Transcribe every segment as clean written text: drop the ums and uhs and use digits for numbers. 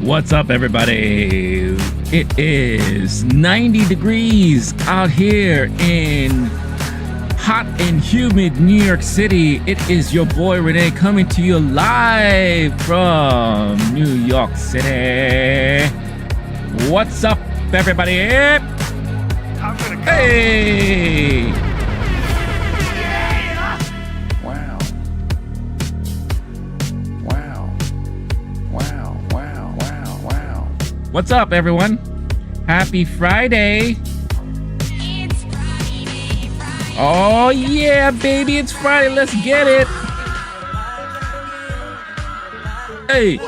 What's up, everybody? It is 90 degrees out here in hot and humid New York City. It is your boy Renee coming to you live from New York City. What's up, everybody? I'm gonna go. Hey! Wow. Wow. Wow. Wow. Wow. Wow. What's up, everyone? Happy Friday! Oh yeah, baby, it's Friday. Let's get it. Hey,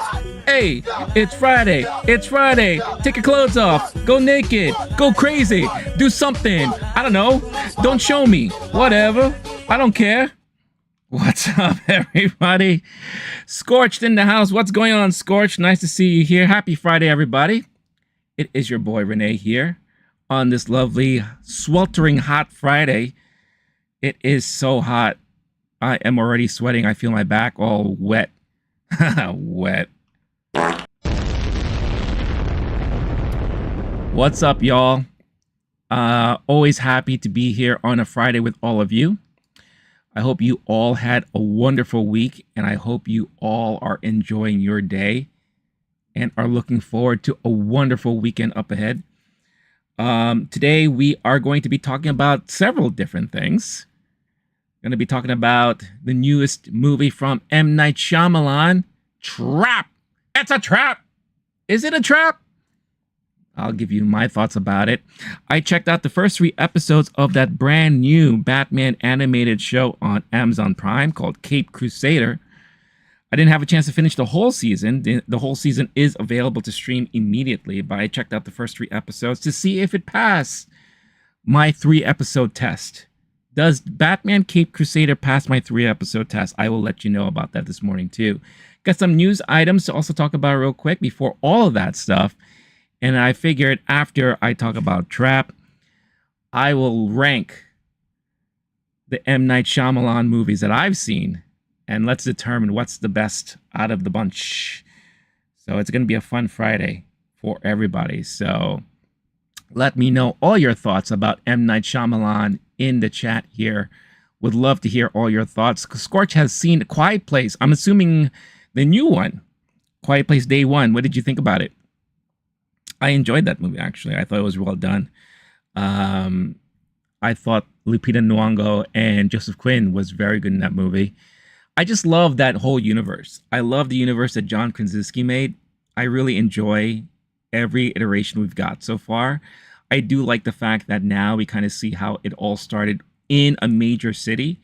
it's Friday. It's Friday. Take your clothes off. Go naked. Go crazy. Do something. I don't know. Don't show me. Whatever. I don't care. What's up, everybody? Scorched in the house. What's going on, Scorched? Nice to see you here. Happy Friday, everybody. It is your boy Renee here on this lovely, sweltering hot Friday. It is so hot. I am already sweating. I feel my back all wet. Wet. What's up, y'all? Always happy to be here on a Friday with all of you. I hope you all had a wonderful week, and I hope you all are enjoying your day and are looking forward to a wonderful weekend up ahead. Today, we are going to be talking about several different things. Going to be talking about the newest movie from M. Night Shyamalan, Trap. It's a trap. Is it a trap? I'll give you my thoughts about it. I checked out the first 3 episodes of that brand new Batman animated show on Amazon Prime called Cape Crusader. I didn't have a chance to finish the whole season. The whole season is available to stream immediately, but I checked out the first 3 episodes to see if it passed my 3-episode test. Does Batman Cape Crusader pass my 3-episode test? I will let you know about that this morning, too. Got some news items to also talk about real quick before all of that stuff. And I figured after I talk about Trap, I will rank the M. Night Shyamalan movies that I've seen. And let's determine what's the best out of the bunch. So it's going to be a fun Friday for everybody. So let me know all your thoughts about M. Night Shyamalan in the chat here. Would love to hear all your thoughts. Scorch has seen A Quiet Place. I'm assuming the new one, Quiet Place Day One. What did you think about it? I enjoyed that movie, actually. I thought it was well done. I thought Lupita Nyong'o and Joseph Quinn was very good in that movie. I just love that whole universe. I love the universe that John Krasinski made. I really enjoy every iteration we've got so far. I do like the fact that now we kind of see how it all started in a major city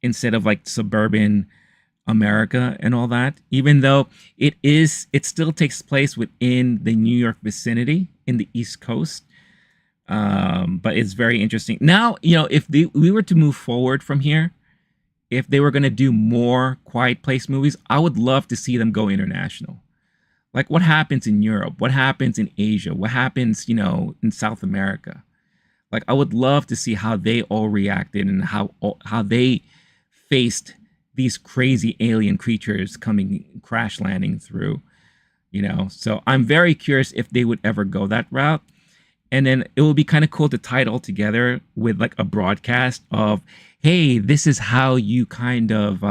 instead of like suburban America and all that, even though it still takes place within the New York vicinity in the East Coast. But it's very interesting. Now, you know, if we were to move forward from here, if they were going to do more Quiet Place movies, I would love to see them go international. Like what happens in Europe, what happens in Asia, what happens, you know, in South America. Like I would love to see how they all reacted and how they faced these crazy alien creatures coming crash landing through, you know. So I'm very curious if they would ever go that route. And then it will be kind of cool to tie it all together with like a broadcast of, hey, this is how you kind of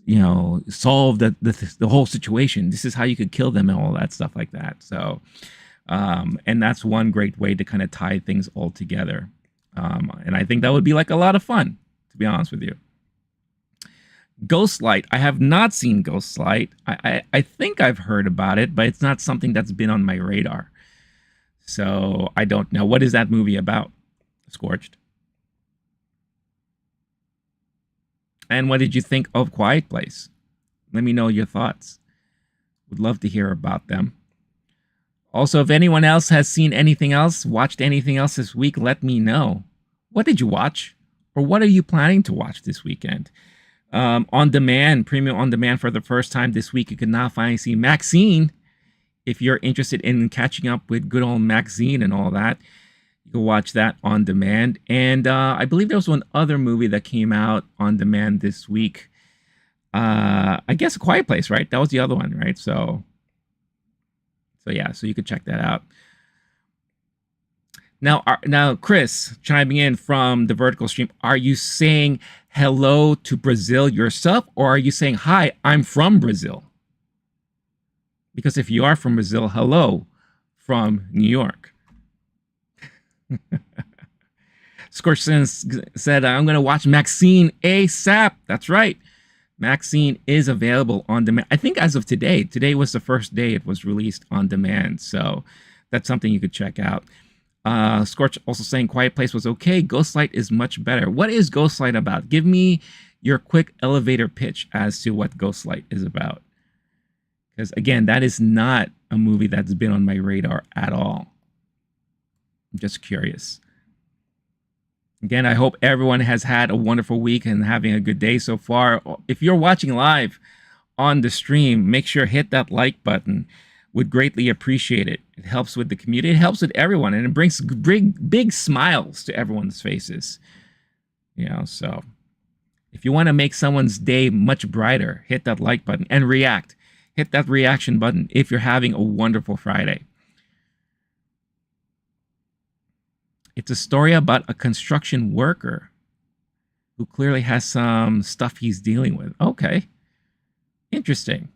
you know, solve the whole situation. This is how you could kill them and all that stuff like that. So and that's one great way to kind of tie things all together. And I think that would be like a lot of fun, to be honest with you. Ghostlight. I have not seen Ghostlight. I think I've heard about it, but it's not something that's been on my radar. So I don't know. What is that movie about? Scorched. And what did you think of Quiet Place? Let me know your thoughts. Would love to hear about them. Also, if anyone else has seen anything else, watched anything else this week, let me know. What did you watch? Or what are you planning to watch this weekend? On demand, premium on demand for the first time this week, you can now finally see Maxine. If you're interested in catching up with good old Maxine and all that, you can watch that on demand. And I believe there was one other movie that came out on demand this week. I guess A Quiet Place, right? That was the other one, right? So So yeah, so you could check that out. Now, Chris, chiming in from the vertical stream, are you saying hello to Brazil yourself, or are you saying hi? I'm from Brazil. Because if you are from Brazil, hello from New York. Scorchson said, I'm going to watch Maxine ASAP. That's right. Maxine is available on demand. I think as of today. Today was the first day it was released on demand. So that's something you could check out. Scorch also saying Quiet Place was okay. Ghostlight is much better. What is Ghostlight about? Give me your quick elevator pitch as to what Ghostlight is about. Because again, that is not a movie that's been on my radar at all. I'm just curious. Again, I hope everyone has had a wonderful week and having a good day so far. If you're watching live on the stream, make sure hit that like button. Would greatly appreciate it. It helps with the community. It helps with everyone, and it brings big smiles to everyone's faces. You know, so if you want to make someone's day much brighter, hit that like button and react. Hit that reaction button if you're having a wonderful Friday. It's a story about a construction worker who clearly has some stuff he's dealing with. Okay. Interesting.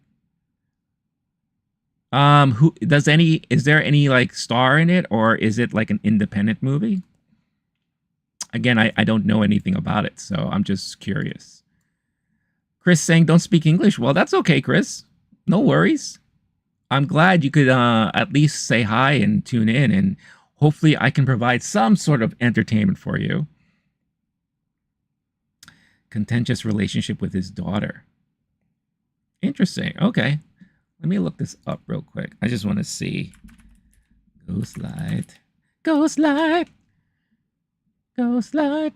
Is there any like star in it, or is it like an independent movie? Again, I don't know anything about it, so I'm just curious. Chris saying don't speak English. Well, that's okay, Chris. No worries. I'm glad you could at least say hi and tune in, and hopefully I can provide some sort of entertainment for you. Contentious relationship with his daughter. Interesting. Okay. Let me look this up real quick. I just want to see. Ghostlight. Ghostlight. Ghostlight.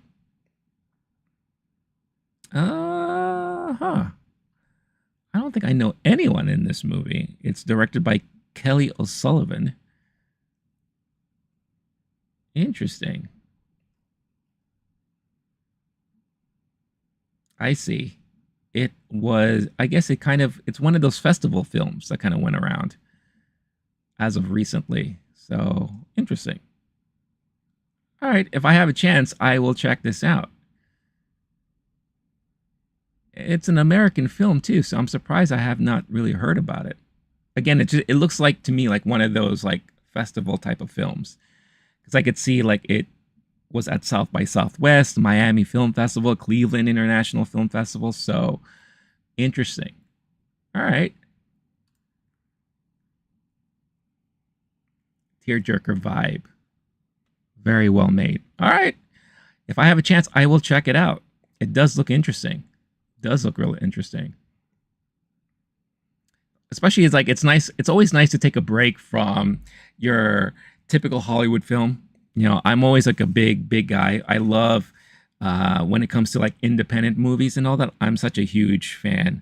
I don't think I know anyone in this movie. It's directed by Kelly O'Sullivan. Interesting. I see. It was, I guess it's one of those festival films that kind of went around as of recently. So, interesting. All right, if I have a chance, I will check this out. It's an American film too, so I'm surprised I have not really heard about it. Again, it looks like to me like one of those like festival type of films. Because I could see like it was at South by Southwest, Miami Film Festival, Cleveland International Film Festival. So interesting. All right. Tearjerker vibe. Very well made. All right. If I have a chance, I will check it out. It does look interesting. It does look really interesting. Especially it's nice. It's always nice to take a break from your typical Hollywood film. You know, I'm always like a big guy. I love when it comes to like independent movies and all that. I'm such a huge fan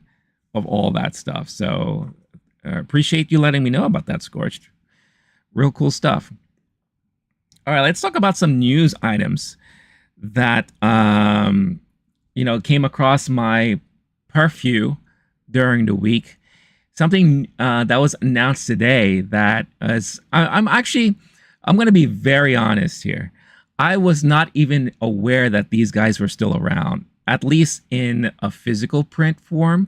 of all that stuff. So appreciate you letting me know about that, Scorched. Real cool stuff. All right, let's talk about some news items that came across my purview during the week. Something that was announced today that I'm going to be very honest here. I was not even aware that these guys were still around, at least in a physical print form.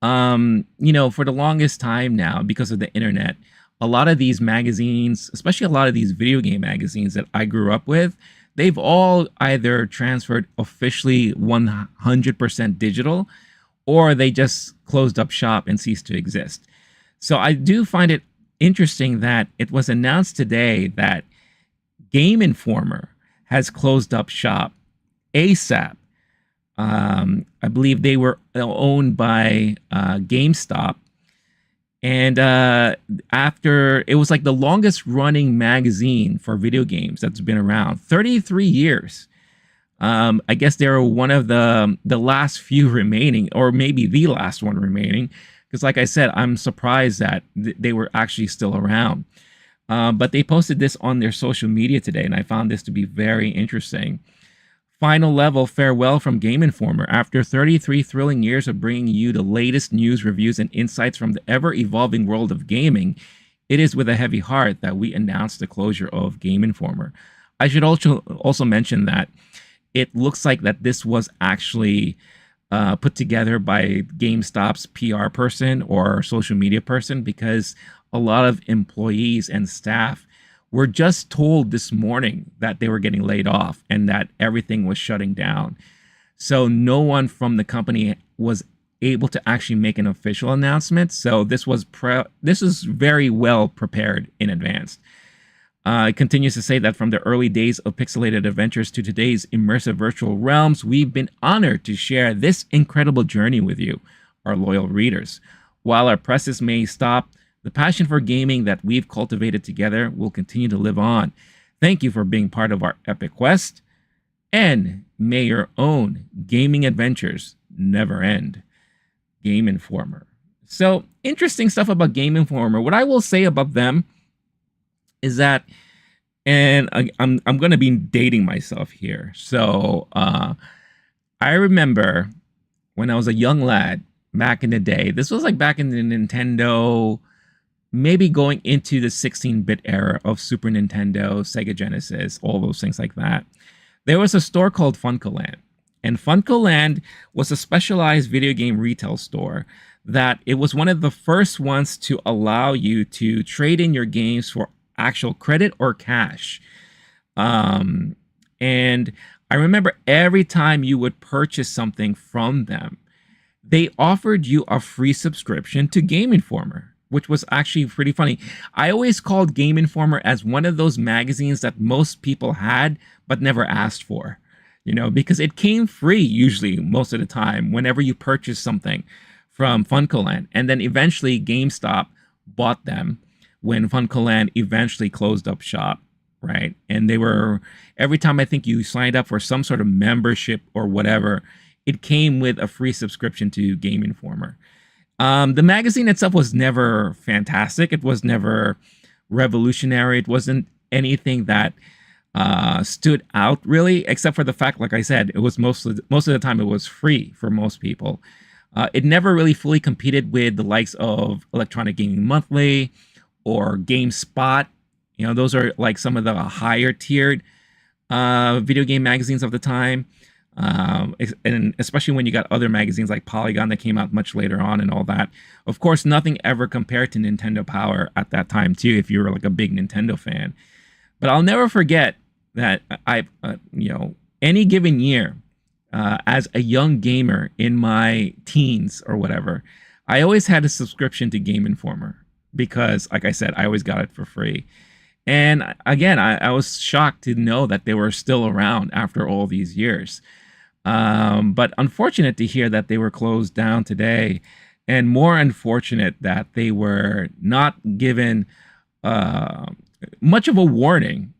For the longest time now, because of the internet, a lot of these magazines, especially a lot of these video game magazines that I grew up with, they've all either transferred officially 100% digital, or they just closed up shop and ceased to exist. So I do find it interesting that it was announced today that Game Informer has closed up shop ASAP. I believe they were owned by GameStop. And after, it was like the longest running magazine for video games that's been around, 33 years. I guess they were one of the last few remaining, or maybe the last one remaining. Because like I said, I'm surprised that they were actually still around. But they posted this on their social media today, and I found this to be very interesting. Final level farewell from Game Informer. After 33 thrilling years of bringing you the latest news, reviews, and insights from the ever-evolving world of gaming, it is with a heavy heart that we announce the closure of Game Informer. I should also mention that it looks like that this was actually put together by GameStop's PR person or social media person, because a lot of employees and staff were just told this morning that they were getting laid off and that everything was shutting down. So no one from the company was able to actually make an official announcement. So this was very well prepared in advance. It continues to say that from the early days of pixelated adventures to today's immersive virtual realms, we've been honored to share this incredible journey with you, our loyal readers. While our presses may stop, the passion for gaming that we've cultivated together will continue to live on. Thank you for being part of our epic quest, and may your own gaming adventures never end. Game Informer. So, interesting stuff about Game Informer. What I will say about them is that, and I'm going to be dating myself here. So I remember when I was a young lad back in the day, this was like back in the Nintendo, maybe going into the 16-bit era of Super Nintendo, Sega Genesis, all those things like that. There was a store called Funcoland. And Funcoland was a specialized video game retail store that it was one of the first ones to allow you to trade in your games for actual credit or cash. And I remember every time you would purchase something from them, they offered you a free subscription to Game Informer, which was actually pretty funny. I always called Game Informer as one of those magazines that most people had but never asked for, because it came free usually most of the time whenever you purchase something from Funcoland. And then eventually GameStop bought them when Funcoland eventually closed up shop, right? And they were, every time I think you signed up for some sort of membership or whatever, it came with a free subscription to Game Informer. The magazine itself was never fantastic. It was never revolutionary. It wasn't anything that stood out really, except for the fact, like I said, it was most of the time it was free for most people. It never really fully competed with the likes of Electronic Gaming Monthly or GameSpot. Those are like some of the higher tiered video game magazines of the time. And especially when you got other magazines like Polygon that came out much later on and all that. Of course, nothing ever compared to Nintendo Power at that time too, if you were like a big Nintendo fan. But I'll never forget that any given year, as a young gamer in my teens or whatever, I always had a subscription to Game Informer because, like I said, I always got it for free. And again, I was shocked to know that they were still around after all these years. But unfortunate to hear that they were closed down today, and more unfortunate that they were not given much of a warning.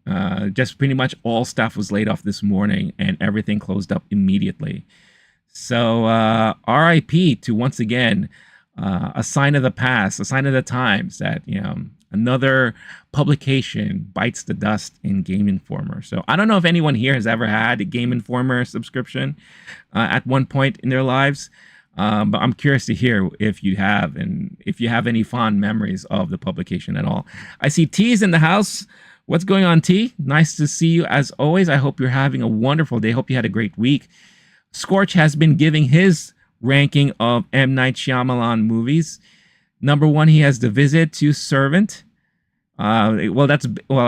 Just pretty much all staff was laid off this morning and everything closed up immediately. So RIP to, once again, a sign of the past, a sign of the times that, another publication bites the dust in Game Informer. So I don't know if anyone here has ever had a Game Informer subscription at one point in their lives, but I'm curious to hear if you have, and if you have any fond memories of the publication at all. I see T's in the house. What's going on, T? Nice to see you as always. I hope you're having a wonderful day. Hope you had a great week. Scorch has been giving his ranking of M. Night Shyamalan movies. Number one, he has The Visit, 2 Servant. I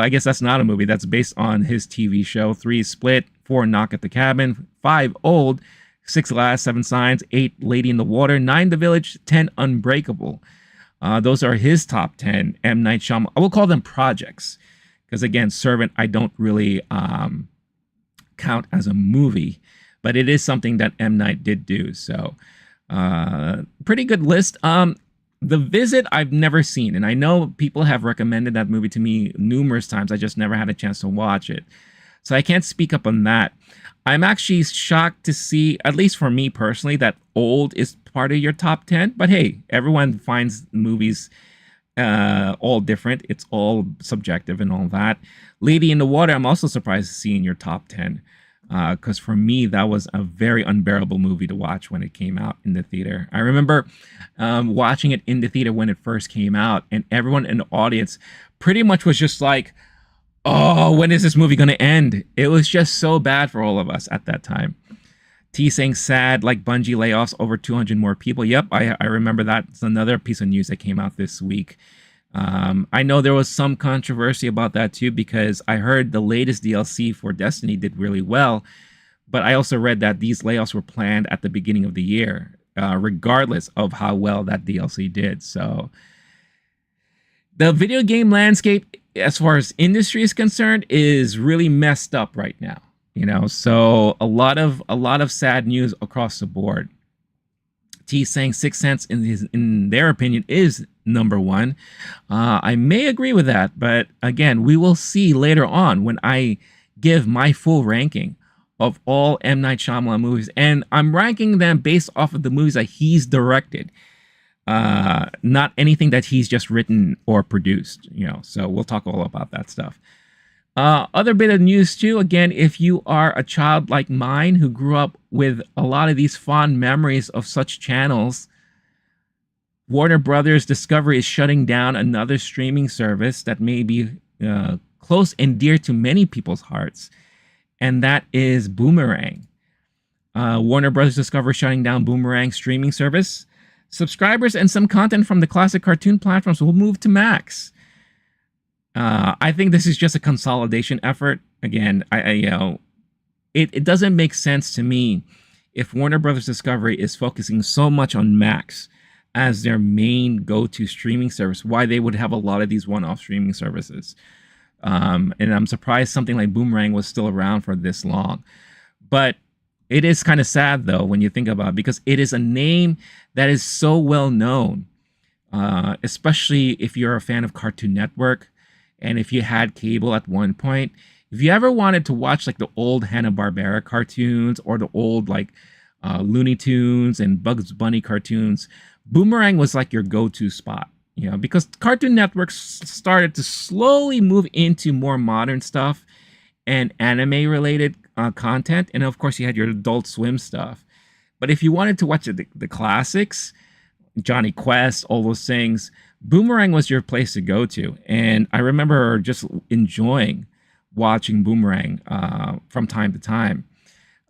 guess that's not a movie. That's based on his TV show. 3 Split, 4 Knock at the Cabin, 5 Old, 6 Glass, 7 Signs, 8 Lady in the Water, 9 The Village, 10 Unbreakable. Those are his top 10 M. Night Shyamalan. I will call them projects because, again, Servant I don't really count as a movie, but it is something that M. Night did do. So pretty good list. The Visit I've never seen, and I know people have recommended that movie to me numerous times. I just never had a chance to watch it. So I can't speak up on that. I'm actually shocked to see, at least for me personally, that Old is part of your top 10. But hey, everyone finds movies all different. It's all subjective and all that. Lady in the Water, I'm also surprised to see in your top 10. Because for me, that was a very unbearable movie to watch when it came out in the theater. I remember watching it in the theater when it first came out, and everyone in the audience pretty much was just like, oh, when is this movie going to end? It was just so bad for all of us at that time. T saying sad, like Bungie layoffs over 200 more people. Yep, I remember that. It's another piece of news that came out this week. I know there was some controversy about that too, because I heard the latest DLC for Destiny did really well, but I also read that these layoffs were planned at the beginning of the year, regardless of how well that DLC did. So the video game landscape, as far as industry is concerned, is really messed up right now. So a lot of sad news across the board. T saying 6 cents in their opinion is number one. I may agree with that, but again, we will see later on when I give my full ranking of all M. Night Shyamalan movies, and I'm ranking them based off of the movies that he's directed, not anything that he's just written or produced. So we'll talk all about that stuff. Other bit of news too, again, if you are a child like mine who grew up with a lot of these fond memories of such channels, Warner Brothers Discovery is shutting down another streaming service that may be close and dear to many people's hearts, and that is Boomerang. Warner Brothers Discovery shutting down Boomerang streaming service. Subscribers and some content from the classic cartoon platforms will move to Max. I think this is just a consolidation effort. Again, it doesn't make sense to me if Warner Brothers Discovery is focusing so much on Max as their main go-to streaming service, why they would have a lot of these one-off streaming services. And I'm surprised something like Boomerang was still around for this long. But it is kind of sad, though, when you think about it, because it is a name that is so well known, especially if you're a fan of Cartoon Network. And if you had cable at one point, if you ever wanted to watch like the old Hanna-Barbera cartoons or the old like Looney Tunes and Bugs Bunny cartoons, Boomerang was like your go-to spot, because Cartoon Network started to slowly move into more modern stuff and anime-related content. And of course, you had your Adult Swim stuff. But if you wanted to watch the classics, Johnny Quest, all those things, Boomerang was your place to go to. And I remember just enjoying watching Boomerang from time to time.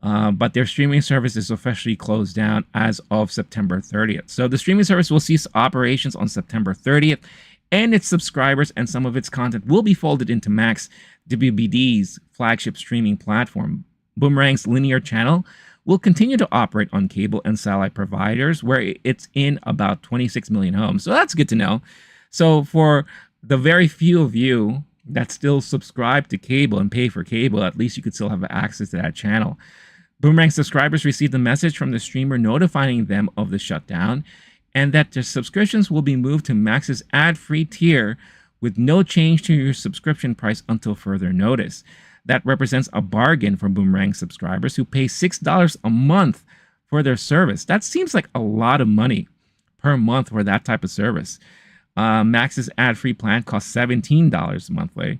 But their streaming service is officially closed down as of September 30th. So the streaming service will cease operations on September 30th, and its subscribers and some of its content will be folded into Max, WBD's flagship streaming platform. Boomerang's linear channel will continue to operate on cable and satellite providers, where it's in about 26 million homes. So that's good to know. So for the very few of you that still subscribe to cable and pay for cable, at least you could still have access to that channel. Boomerang subscribers received a message from the streamer notifying them of the shutdown, and that their subscriptions will be moved to Max's ad-free tier with no change to your subscription price until further notice. That represents a bargain for Boomerang subscribers who pay $6 a month for their service. That seems like a lot of money per month for that type of service. Max's ad-free plan costs $17 monthly.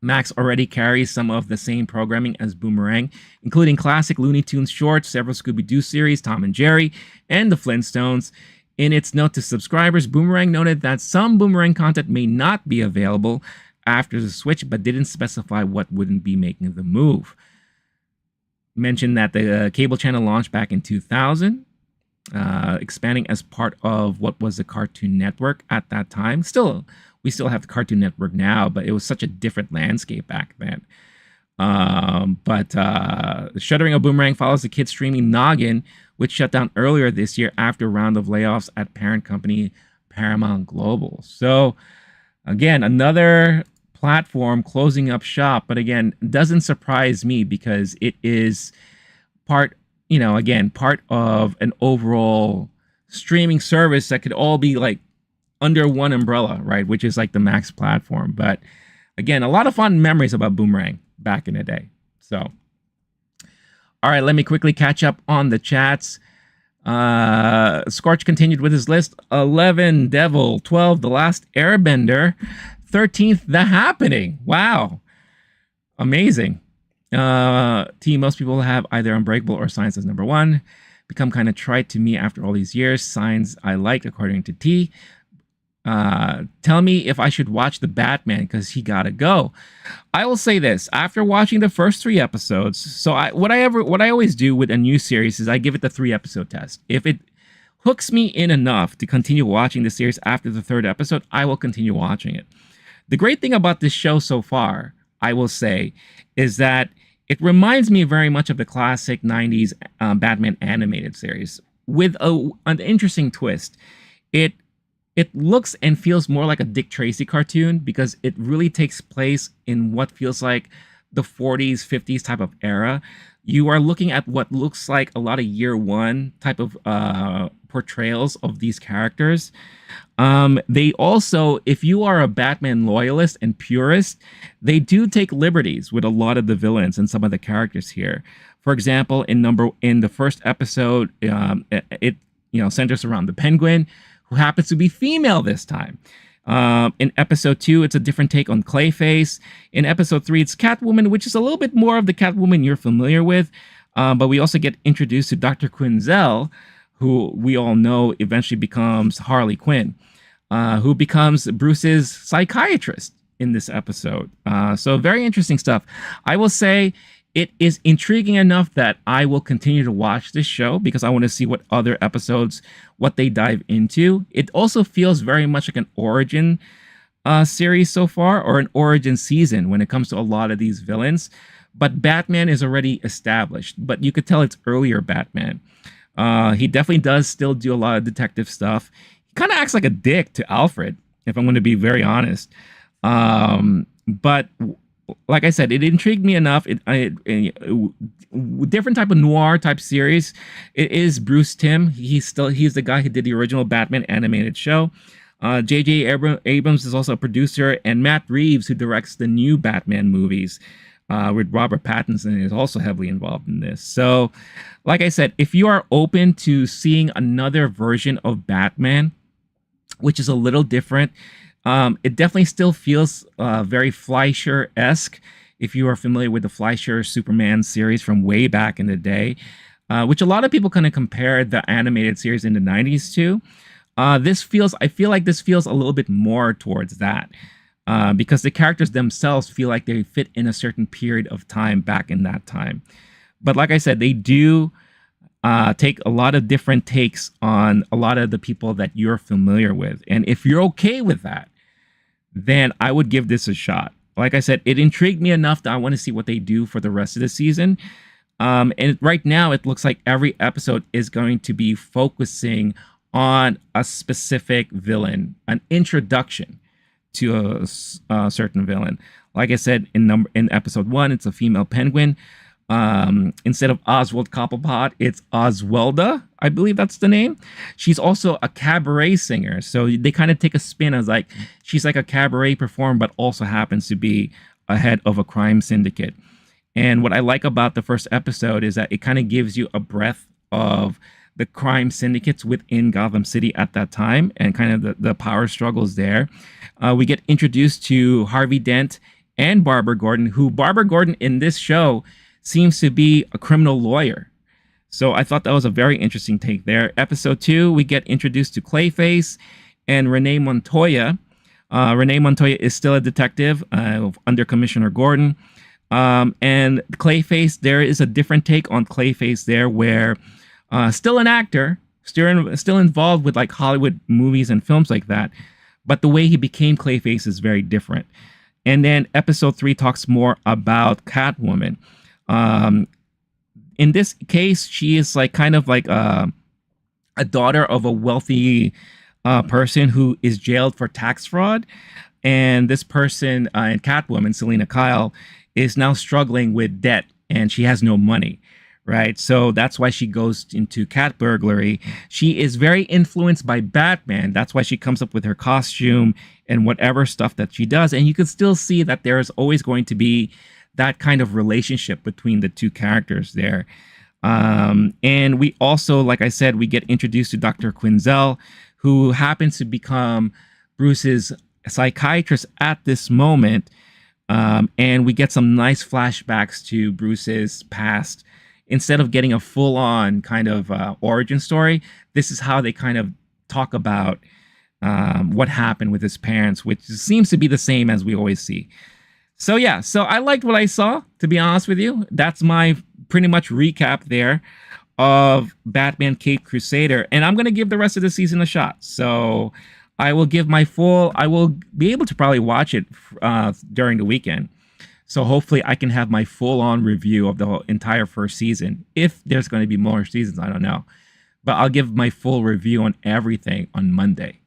Max already carries some of the same programming as Boomerang, including classic Looney Tunes shorts, several Scooby-Doo series, Tom and Jerry, and the Flintstones. In its note to subscribers, Boomerang noted that some Boomerang content may not be available after the switch, but didn't specify what wouldn't be making the move. Mentioned that the cable channel launched back in 2000, expanding as part of what was the Cartoon Network at that time. We still have the Cartoon Network now, but it was such a different landscape back then. The shuttering of Boomerang follows the kids streaming Noggin, which shut down earlier this year after a round of layoffs at parent company Paramount Global. So again, another platform closing up shop, but again, doesn't surprise me because it is part of an overall streaming service that could all be like under one umbrella, right? Which is like the Max platform. But again, a lot of fun memories about Boomerang back in the day. So, all right, let me quickly catch up on the chats. Scorch continued with his list. 11, Devil. 12, The Last Airbender. 13th, The Happening. Wow. Amazing. T, most people have either Unbreakable or Signs as number one. Become kind of trite to me after all these years. Signs I like, according to T. Tell me if I should watch the Batman because he gotta go. I will say this: after watching the first 3 episodes, so what I always do with a new series is I give it the 3 episode test. If it hooks me in enough to continue watching the series after the 3rd episode, I will continue watching it. The great thing about this show so far, I will say, is that it reminds me very much of the classic 90s Batman animated series with an interesting twist. It looks and feels more like a Dick Tracy cartoon because it really takes place in what feels like the 40s, 50s type of era. You are looking at what looks like a lot of year one type of portrayals of these characters. They also, if you are a Batman loyalist and purist, they do take liberties with a lot of the villains and some of the characters here. For example, in the first episode, it centers around the Penguin, who happens to be female this time. In episode 2, it's a different take on Clayface. In episode 3, it's Catwoman, which is a little bit more of the Catwoman you're familiar with. But we also get introduced to Dr. Quinzel, who we all know eventually becomes Harley Quinn, who becomes Bruce's psychiatrist in this episode. So very interesting stuff. I will say it is intriguing enough that I will continue to watch this show because I want to see what other episodes, what they dive into. It also feels very much like an origin series so far, or an origin season when it comes to a lot of these villains. But Batman is already established, but you could tell it's earlier Batman. He definitely does still do a lot of detective stuff. He kind of acts like a dick to Alfred, if I'm going to be very honest. But like I said, it intrigued me enough. Different type of noir type series. It is Bruce Timm. He's the guy who did the original Batman animated show. J.J. Abrams is also a producer, and Matt Reeves, who directs the new Batman movies, with Robert Pattinson, is also heavily involved in this. So, like I said, if you are open to seeing another version of Batman, which is a little different, it definitely still feels very Fleischer-esque, if you are familiar with the Fleischer Superman series from way back in the day, which a lot of people kind of compare the animated series in the 90s to. I feel like this feels a little bit more towards that, because the characters themselves feel like they fit in a certain period of time back in that time. But like I said, they do take a lot of different takes on a lot of the people that you're familiar with. And if you're okay with that, then I would give this a shot. Like I said, it intrigued me enough that I want to see what they do for the rest of the season. And right now, it looks like every episode is going to be focusing on a specific villain, an introduction to a certain villain. Like I said, in episode 1, it's a female Penguin. Instead of Oswald Cobblepot, it's Oswalda, I believe that's the name. She's also a cabaret singer, so they kind of take a spin as like she's like a cabaret performer, but also happens to be a head of a crime syndicate. And what I like about the first episode is that it kind of gives you a breath of the crime syndicates within Gotham City at that time, and kind of the power struggles there. We get introduced to Harvey Dent and Barbara Gordon, who Barbara Gordon in this show seems to be a criminal lawyer. So I thought that was a very interesting take there. Episode 2, we get introduced to Clayface and Renee Montoya. Renee Montoya is still a detective under Commissioner Gordon. And Clayface, there is a different take on Clayface there, where still an actor, still involved with like Hollywood movies and films like that, but the way he became Clayface is very different. And then episode 3 talks more about Catwoman. In this case, she is like kind of like a daughter of a wealthy person who is jailed for tax fraud. And this person, and Catwoman, Selena Kyle, is now struggling with debt, and she has no money, right? So that's why she goes into cat burglary. She is very influenced by Batman. That's why she comes up with her costume and whatever stuff that she does. And you can still see that there is always going to be that kind of relationship between the two characters there. And we also, like I said, we get introduced to Dr. Quinzel, who happens to become Bruce's psychiatrist at this moment. And we get some nice flashbacks to Bruce's past. Instead of getting a full-on kind of origin story, this is how they kind of talk about what happened with his parents, which seems to be the same as we always see. So yeah, so I liked what I saw, to be honest with you. That's my pretty much recap there of Batman Caped Crusader, and I'm going to give the rest of the season a shot. So I will be able to probably watch it during the weekend. So hopefully I can have my full-on review of the whole entire first season. If there's going to be more seasons, I don't know. But I'll give my full review on everything on Monday.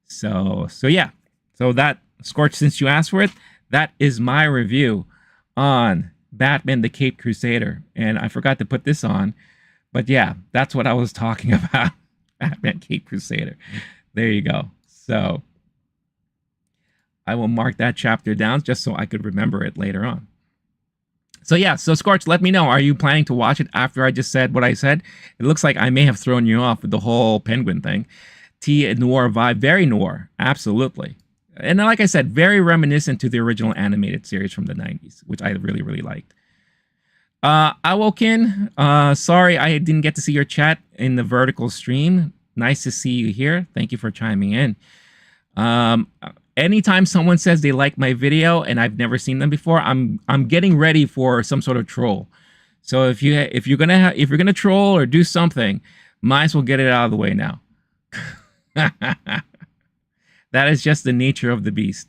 So yeah. So that, Scorch, since you asked for it, that is my review on Batman the Caped Crusader. And I forgot to put this on. But yeah, that's what I was talking about. Batman Caped Crusader. There you go. So I will mark that chapter down just so I could remember it later on. So yeah, so Scorch, let me know. Are you planning to watch it after I just said what I said? It looks like I may have thrown you off with the whole Penguin thing. Noir vibe, very noir, absolutely. And like I said, very reminiscent to the original animated series from the 90s, which I really, really liked. Awokin, sorry I didn't get to see your chat in the vertical stream. Nice to see you here. Thank you for chiming in. Anytime someone says they like my video and I've never seen them before, I'm getting ready for some sort of troll. So if you're gonna troll or do something, might as well get it out of the way now. That is just the nature of the beast.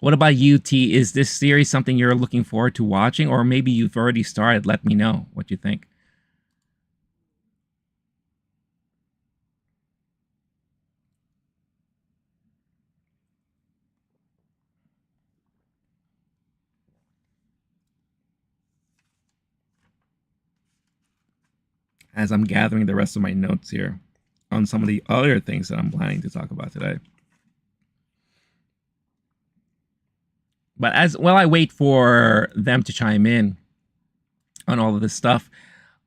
What about you, T? Is this series something you're looking forward to watching, or maybe you've already started? Let me know what you think. As I'm gathering the rest of my notes here on some of the other things that I'm planning to talk about today. But as well, I wait for them to chime in on all of this stuff.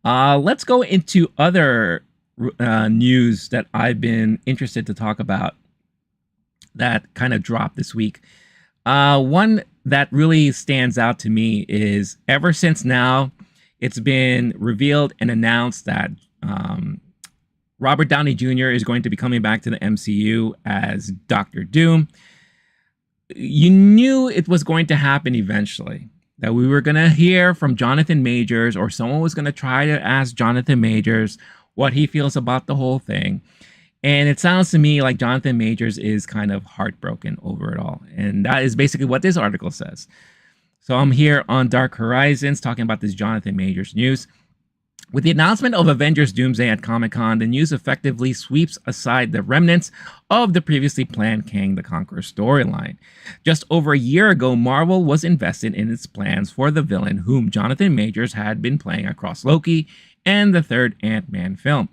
Let's go into other news that I've been interested to talk about that kind of dropped this week. One that really stands out to me is ever since now, it's been revealed and announced that Robert Downey Jr. is going to be coming back to the MCU as Dr. Doom. You knew it was going to happen eventually, that we were going to hear from Jonathan Majors, or someone was going to try to ask Jonathan Majors what he feels about the whole thing. And it sounds to me like Jonathan Majors is kind of heartbroken over it all. And that is basically what this article says. So I'm here on Dark Horizons talking about this Jonathan Majors news. With the announcement of Avengers Doomsday at Comic-Con, the news effectively sweeps aside the remnants of the previously planned Kang the Conqueror storyline. Just over a year ago, Marvel was invested in its plans for the villain whom Jonathan Majors had been playing across Loki and the third Ant-Man film.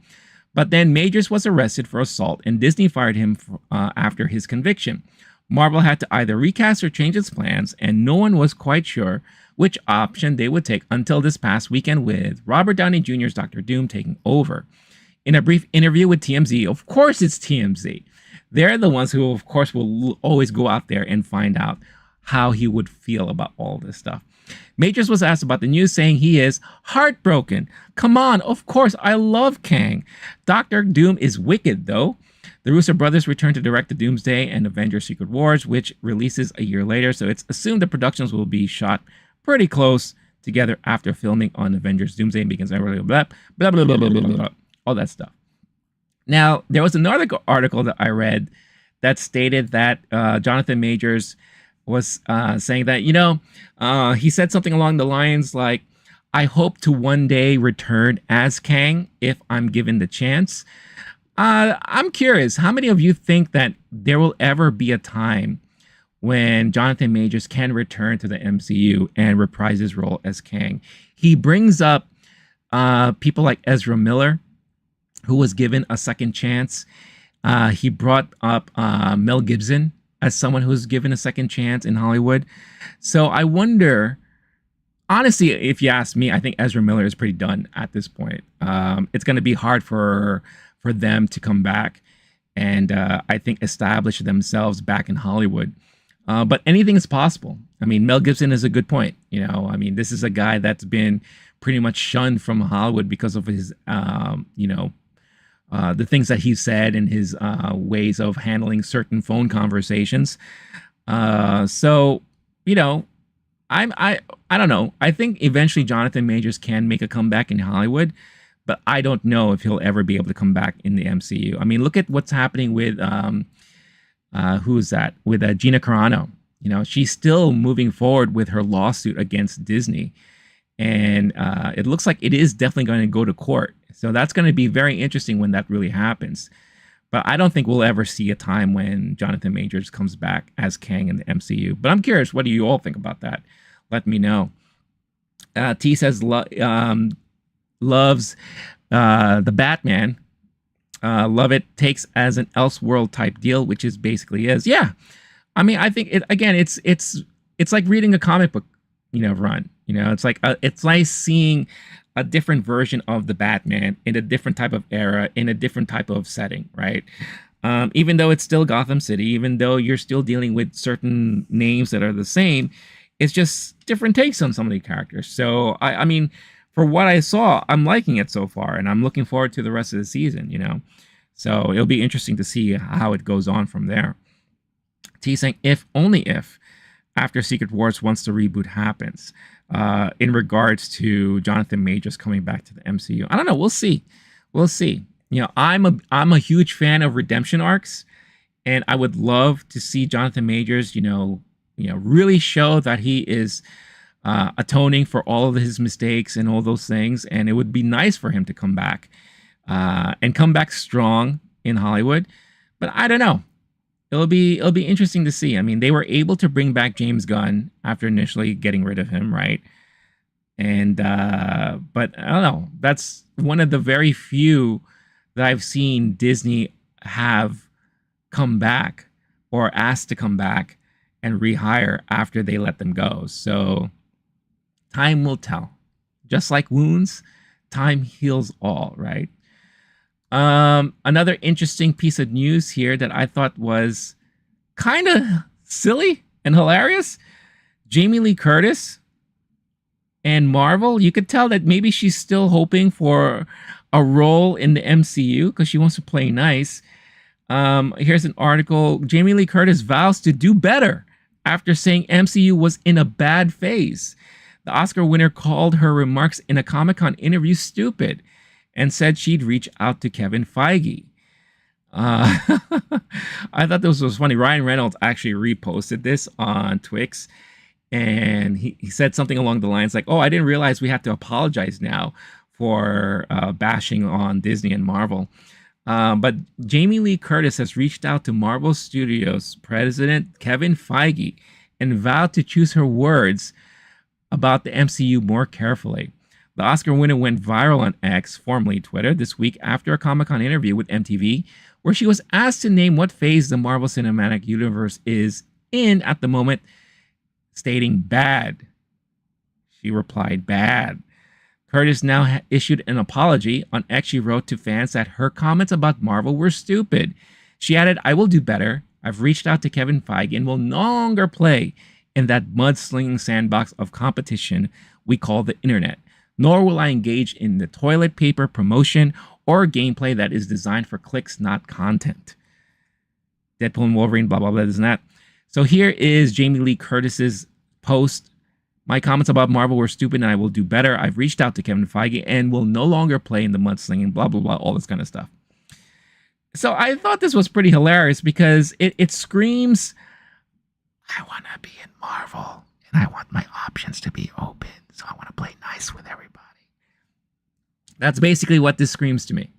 But then Majors was arrested for assault and Disney fired him after his conviction. Marvel had to either recast or change its plans, and no one was quite sure which option they would take until this past weekend with Robert Downey Jr.'s Dr. Doom taking over. In a brief interview with TMZ, of course it's TMZ, they're the ones who, of course, will always go out there and find out how he would feel about all this stuff. Majors was asked about the news, saying he is heartbroken. Come on, of course, I love Kang. Dr. Doom is wicked, though. The Russo brothers return to direct the Doomsday and Avengers Secret Wars, which releases a year later, so it's assumed the productions will be shot pretty close together after filming on Avengers Doomsday and Begins, blah, blah, blah, blah, blah, blah, blah, blah, all that stuff. Now, there was another article that I read that stated that Jonathan Majors was saying that, he said something along the lines like, I hope to one day return as Kang if I'm given the chance. I'm curious, how many of you think that there will ever be a time when Jonathan Majors can return to the MCU and reprise his role as Kang? He brings up people like Ezra Miller, who was given a second chance. He brought up Mel Gibson as someone who was given a second chance in Hollywood. So I wonder, honestly, if you ask me, I think Ezra Miller is pretty done at this point. It's going to be hard for them to come back and I think establish themselves back in Hollywood. But anything is possible. I mean, Mel Gibson is a good point. I mean, this is a guy that's been pretty much shunned from Hollywood because of his, the things that he said and his ways of handling certain phone conversations. So, you know, I don't know. I think eventually Jonathan Majors can make a comeback in Hollywood, but I don't know if he'll ever be able to come back in the MCU. I mean, look at what's happening with who's that? With Gina Carano. She's still moving forward with her lawsuit against Disney, and it looks like it is definitely going to go to court. So that's going to be very interesting when that really happens. But I don't think we'll ever see a time when Jonathan Majors comes back as Kang in the MCU. But I'm curious, what do you all think about that? Let me know. T says loves the Batman. Love it. Takes as an Elseworld type deal, which is basically is. Yeah. I mean, I think it again. It's like reading a comic book, run. It's like seeing a different version of the Batman in a different type of era, in a different type of setting, right? Even though it's still Gotham City, even though you're still dealing with certain names that are the same, it's just different takes on some of the characters. So I mean, for what I saw, I'm liking it so far, and I'm looking forward to the rest of the season. So it'll be interesting to see how it goes on from there. T saying, if only if after Secret Wars, once the reboot happens, in regards to Jonathan Majors coming back to the MCU. I don't know. We'll see. We'll see. I'm a huge fan of redemption arcs, and I would love to see Jonathan Majors, really show that he is atoning for all of his mistakes and all those things. And it would be nice for him to come back and come back strong in Hollywood. But I don't know. It'll be interesting to see. I mean, they were able to bring back James Gunn after initially getting rid of him, right? And but I don't know. That's one of the very few that I've seen Disney have come back or asked to come back and rehire after they let them go. So time will tell. Just like wounds, time heals all, right? Another interesting piece of news here that I thought was kind of silly and hilarious. Jamie Lee Curtis and Marvel, you could tell that maybe she's still hoping for a role in the MCU because she wants to play nice. Here's an article. Jamie Lee Curtis vows to do better after saying MCU was in a bad phase. The Oscar winner called her remarks in a Comic-Con interview stupid and said she'd reach out to Kevin Feige. I thought this was funny. Ryan Reynolds actually reposted this on Twix, and he said something along the lines like, "Oh, I didn't realize we have to apologize now for bashing on Disney and Marvel." But Jamie Lee Curtis has reached out to Marvel Studios president Kevin Feige and vowed to choose her words about the MCU more carefully. The Oscar winner went viral on X, formerly Twitter, this week after a Comic-Con interview with MTV, where she was asked to name what phase the Marvel Cinematic Universe is in at the moment, stating bad. She replied, bad. Curtis now issued an apology. On X, she wrote to fans that her comments about Marvel were stupid. She added, I will do better. I've reached out to Kevin Feige and will no longer play in that mudslinging sandbox of competition we call the internet. Nor will I engage in the toilet paper promotion or gameplay that is designed for clicks, not content. Deadpool and Wolverine, blah, blah, blah, this and that. So here is Jamie Lee Curtis's post. My comments about Marvel were stupid and I will do better. I've reached out to Kevin Feige and will no longer play in the mudslinging, blah, blah, blah, all this kind of stuff. So I thought this was pretty hilarious because it screams, I want to be in Marvel and I want my options to be open. So I want to play nice with everybody. That's basically what this screams to me.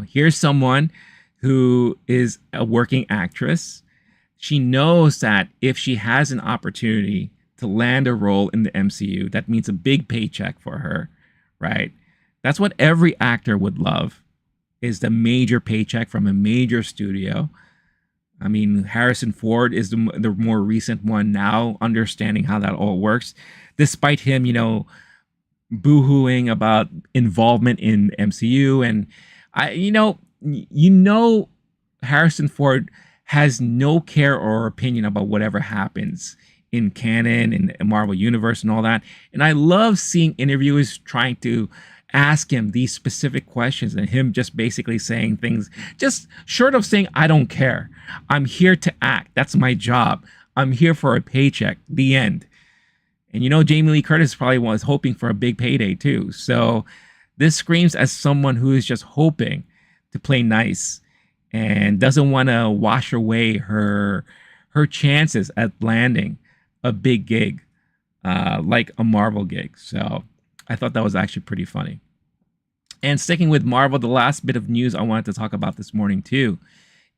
Here's someone who is a working actress. She knows that if she has an opportunity to land a role in the MCU, that means a big paycheck for her, right? That's what every actor would love, is the major paycheck from a major studio. I mean, Harrison Ford is the more recent one now, understanding how that all works, despite him, boo-hooing about involvement in MCU. And Harrison Ford has no care or opinion about whatever happens in canon and Marvel Universe and all that. And I love seeing interviewers trying to ask him these specific questions and him just basically saying things just short of saying, I don't care. I'm here to act. That's my job. I'm here for a paycheck. The end. And Jamie Lee Curtis probably was hoping for a big payday too. So this screams as someone who is just hoping to play nice and doesn't want to wash away her chances at landing a big gig, like a Marvel gig. So I thought that was actually pretty funny. And sticking with Marvel, the last bit of news I wanted to talk about this morning too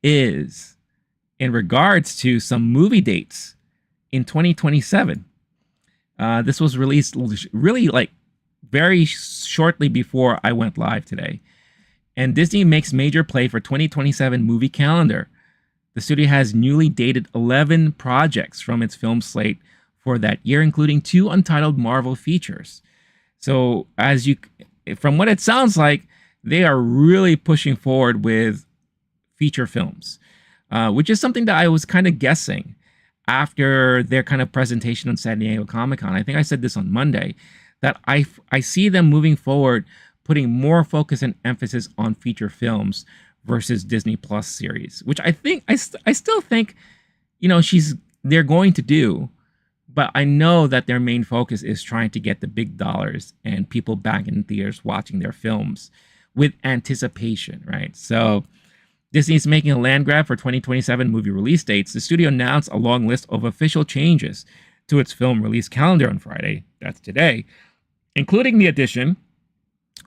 is in regards to some movie dates in 2027. This was released really like very shortly before I went live today. And Disney makes major play for 2027 movie calendar. The studio has newly dated 11 projects from its film slate for that year, including 2 untitled Marvel features. So from what it sounds like, they are really pushing forward with feature films, which is something that I was kind of guessing after their kind of presentation on San Diego Comic-Con. I think I said this on Monday, that I see them moving forward, putting more focus and emphasis on feature films versus Disney Plus series, which I still think, they're going to do, but I know that their main focus is trying to get the big dollars and people back in theaters watching their films with anticipation, right? So Disney's making a land grab for 2027 movie release dates. The studio announced a long list of official changes to its film release calendar on Friday, that's today, including the addition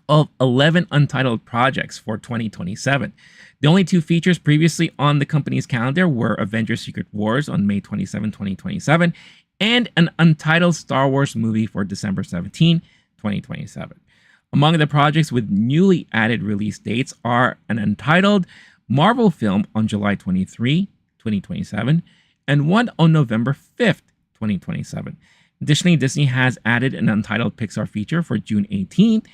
of 11 untitled projects for 2027. The only 2 features previously on the company's calendar were Avengers Secret Wars on May 27, 2027, and an untitled Star Wars movie for December 17, 2027. Among the projects with newly added release dates are an untitled Marvel film on July 23, 2027, and one on November 5th, 2027. Additionally, Disney has added an untitled Pixar feature for June 18th,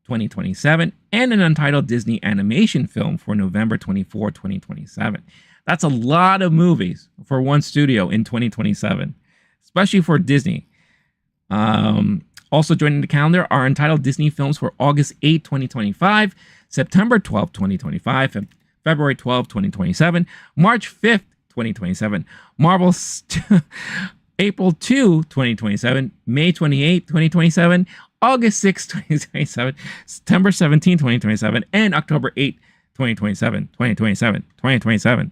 2027, and an untitled Disney animation film for November 24, 2027. That's a lot of movies for one studio in 2027, especially for Disney. Also joining the calendar are untitled Disney films for August 8, 2025, September 12, 2025, and February 12, 2027, March 5th, 2027, Marvel's April 2, 2027, May 28, 2027, August 6, 2027, September 17, 2027, and October 8, 2027, 2027, 2027.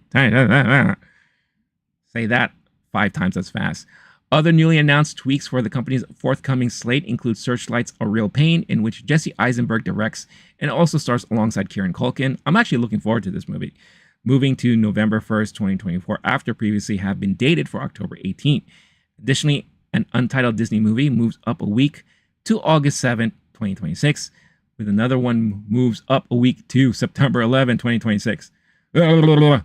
Say that 5 times as fast. Other newly announced tweaks for the company's forthcoming slate include Searchlight's A Real Pain, in which Jesse Eisenberg directs and also stars alongside Kieran Culkin. I'm actually looking forward to this movie. Moving to November 1st, 2024, after previously have been dated for October 18th. Additionally, an untitled Disney movie moves up a week to August 7th, 2026, with another one moves up a week to September 11th, 2026. So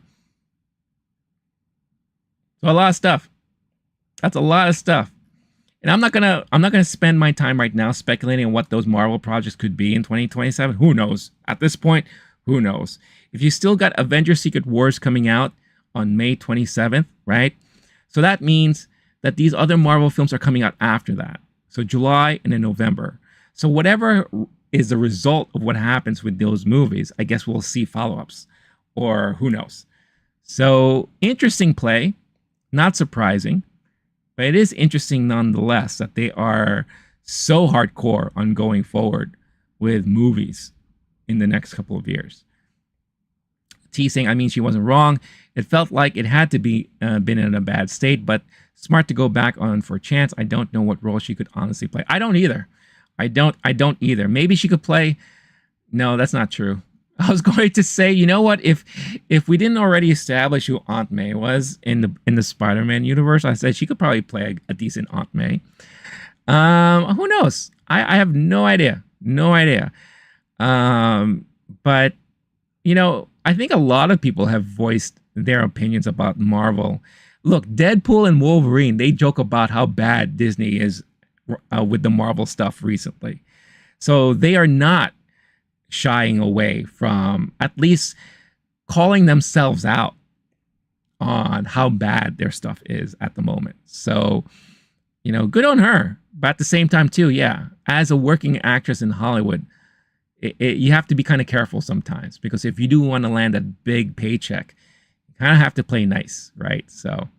a lot of stuff. That's a lot of stuff. And I'm not gonna spend my time right now speculating on what those Marvel projects could be in 2027. Who knows? At this point, who knows? If you still got Avengers Secret Wars coming out on May 27th, right? So that means that these other Marvel films are coming out after that. So July and then November. So whatever is the result of what happens with those movies, I guess we'll see follow-ups, or who knows. So interesting play, not surprising. But it is interesting nonetheless that they are so hardcore on going forward with movies in the next couple of years. T saying, I mean, she wasn't wrong. It felt like it had to be been in a bad state, but smart to go back on for a chance. I don't know what role she could honestly play. I don't either. I don't either. Maybe she could play. No, that's not true. I was going to say, you know what? If we didn't already establish who Aunt May was in the Spider-Man universe, I said she could probably play a decent Aunt May. Who knows? I have no idea. No idea. But I think a lot of people have voiced their opinions about Marvel. Look, Deadpool and Wolverine, they joke about how bad Disney is with the Marvel stuff recently. So they are not shying away from at least calling themselves out on how bad their stuff is at the moment. So, good on her. But at the same time, too, yeah, as a working actress in Hollywood, you have to be kind of careful sometimes, because if you do want to land a big paycheck, you kind of have to play nice, right? So,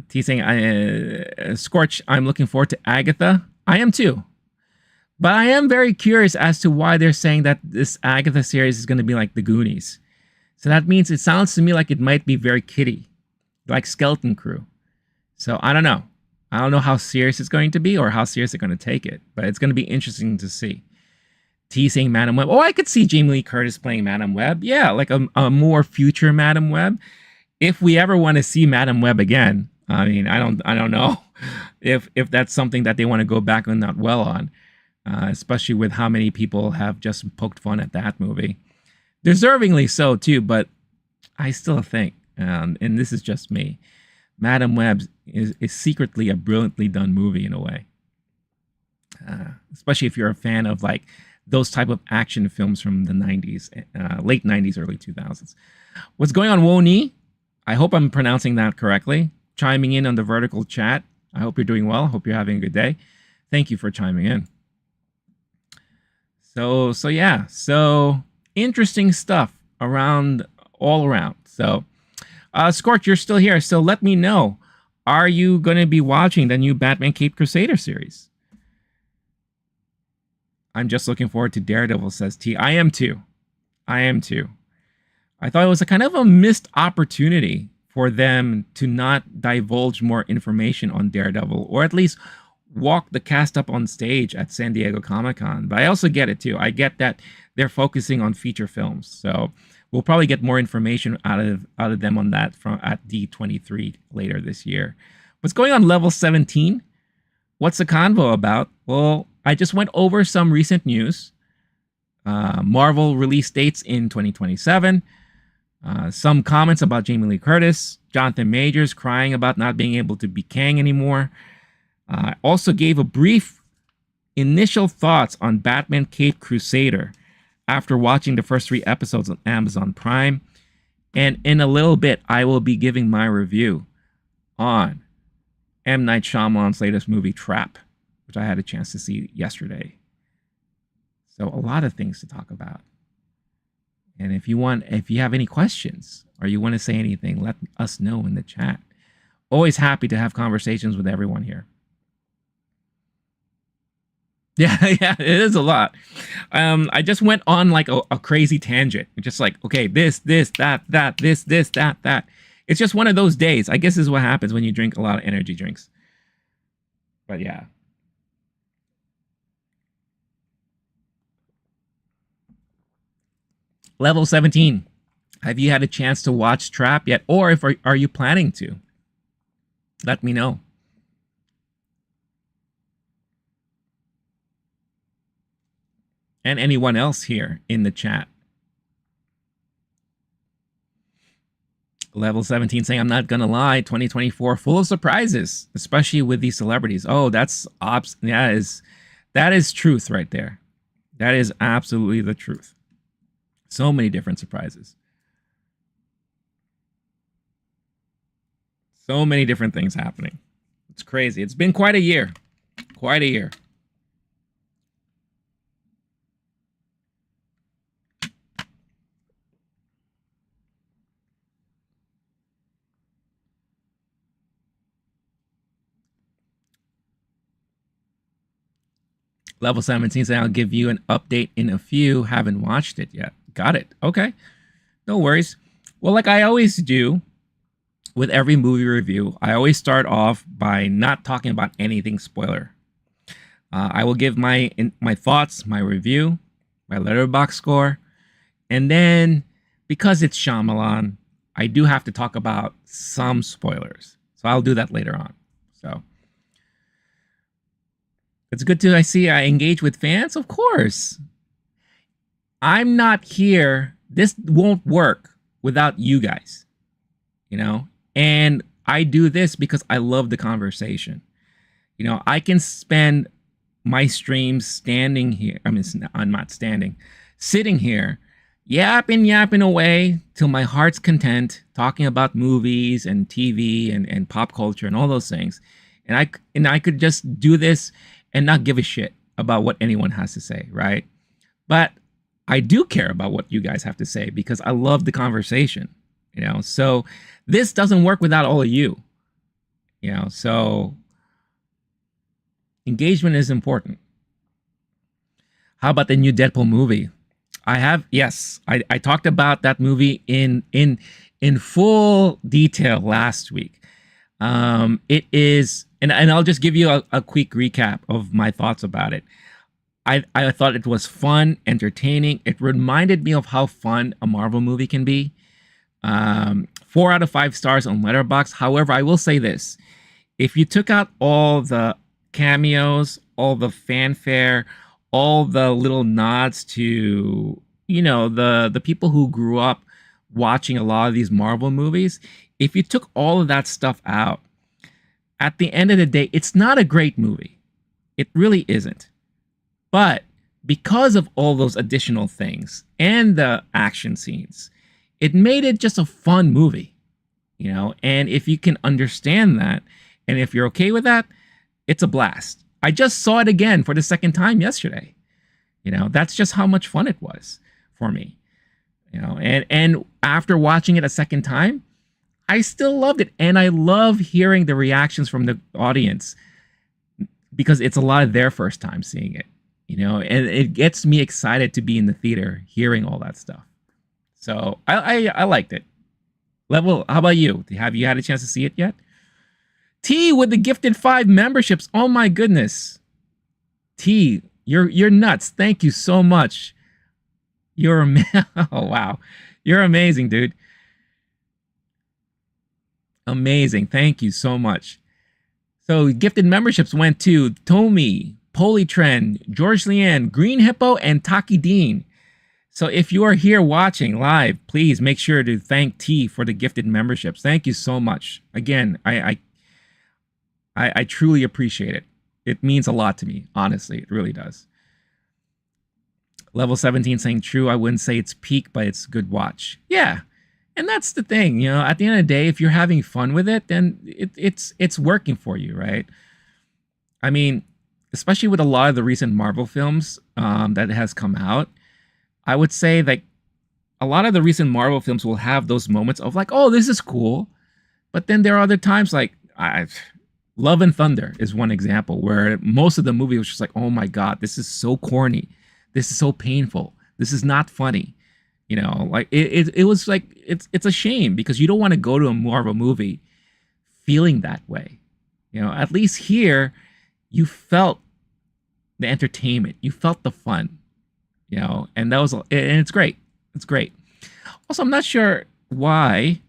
T saying, Scorch, I'm looking forward to Agatha. I am too. But I am very curious as to why they're saying that this Agatha series is going to be like the Goonies. So that means it sounds to me like it might be very kiddie, like Skeleton Crew. So I don't know. I don't know how serious it's going to be or how serious they're going to take it. But it's going to be interesting to see. T saying Madam Web. Oh, I could see Jamie Lee Curtis playing Madam Web. Yeah, like a more future Madam Web. If we ever want to see Madam Web again, I mean, I don't know if that's something that they want to go back on that well on, especially with how many people have just poked fun at that movie. Deservingly so, too, but I still think, and this is just me, Madam Web is secretly a brilliantly done movie in a way. Especially if you're a fan of like those type of action films from the 90s, late 90s, early 2000s. What's going on, Woni? I hope I'm pronouncing that correctly. Chiming in on the vertical chat. I hope you're doing well. Hope you're having a good day. Thank you for chiming in. So yeah. So interesting stuff all around. So, Scorch, you're still here. So let me know. Are you going to be watching the new Batman Caped Crusader series? I'm just looking forward to Daredevil, says T. I am too. I thought it was a kind of a missed opportunity for them to not divulge more information on Daredevil, or at least walk the cast up on stage at San Diego Comic-Con. But I also get it too. I get that they're focusing on feature films, so we'll probably get more information out of them on that at D23 later this year. What's going on, Level 17? What's the convo about? Well, I just went over some recent news. Marvel release dates in 2027. Some comments about Jamie Lee Curtis, Jonathan Majors crying about not being able to be Kang anymore. I also gave a brief initial thoughts on Batman Caped Crusader after watching the first 3 episodes on Amazon Prime. And in a little bit, I will be giving my review on M. Night Shyamalan's latest movie, Trap, which I had a chance to see yesterday. So a lot of things to talk about. And if you have any questions or you want to say anything, let us know in the chat. Always happy to have conversations with everyone here. Yeah, it is a lot. I just went on like a crazy tangent. Just like, okay, this, that, this, that. It's just one of those days. I guess this is what happens when you drink a lot of energy drinks. But yeah. Level 17. Have you had a chance to watch Trap yet? Or are you planning to? Let me know. And anyone else here in the chat. Level 17 saying, I'm not gonna lie, 2024 full of surprises, especially with these celebrities. Oh, that is truth right there. That is absolutely the truth. So many different surprises. So many different things happening. It's crazy. It's been quite a year. Quite a year. Level 17 saying, I'll give you an update in a few. Haven't watched it yet. Got it. Okay. No worries. Well, like I always do with every movie review, I always start off by not talking about anything spoiler. I will give my thoughts, my review, my Letterboxd score, and then because it's Shyamalan, I do have to talk about some spoilers. So I'll do that later on. So it's good to I engage with fans, of course. I'm not here. This won't work without you guys, you know? And I do this because I love the conversation. You know, I can spend my streams standing here. I mean, I'm not standing, sitting here, yapping away till my heart's content, talking about movies and TV and pop culture and all those things. And I could just do this and not give a shit about what anyone has to say, right? But I do care about what you guys have to say because I love the conversation, you know. So this doesn't work without all of you, you know. So engagement is important. How about the new Deadpool movie? I talked about that movie in full detail last week. It is, and I'll just give you a quick recap of my thoughts about it. I thought it was fun, entertaining. It reminded me of how fun a Marvel movie can be. 4 out of 5 stars on Letterboxd. However, I will say this: if you took out all the cameos, all the fanfare, all the little nods to, you know, the people who grew up watching a lot of these Marvel movies, if you took all of that stuff out, at the end of the day, it's not a great movie. It really isn't. But because of all those additional things and the action scenes, it made it just a fun movie, you know? And if you can understand that, and if you're okay with that, it's a blast. I just saw it again for the second time yesterday. You know, that's just how much fun it was for me. You know, and after watching it a second time, I still loved it. And I love hearing the reactions from the audience because it's a lot of their first time seeing it, you know, and it gets me excited to be in the theater hearing all that stuff. So I liked it. Level, how about you? Have you had a chance to see it yet? T with the gifted 5 memberships. Oh my goodness. T, you're nuts. Thank you so much. You're oh wow. You're amazing, dude. Amazing. Thank you so much. So gifted memberships went to Tomi, Polytrend, George Leanne, Green Hippo, and Taki Dean. So if you are here watching live, please make sure to thank T for the gifted memberships. Thank you so much. Again, I truly appreciate it. It means a lot to me. Honestly, it really does. Level 17 saying true. I wouldn't say it's peak, but it's a good watch. Yeah. And that's the thing, you know, at the end of the day, if you're having fun with it, then it's working for you, right? I mean, especially with a lot of the recent Marvel films that has come out, I would say that a lot of the recent Marvel films will have those moments of like, oh, this is cool. But then there are other times like Love and Thunder is one example where most of the movie was just like, oh my God, this is so corny. This is so painful. This is not funny. You know, like it was like, it's a shame because you don't want to go to a Marvel movie feeling that way. You know, at least here you felt the entertainment, you felt the fun, you know, and that was, and it's great. It's great. Also, I'm not sure why.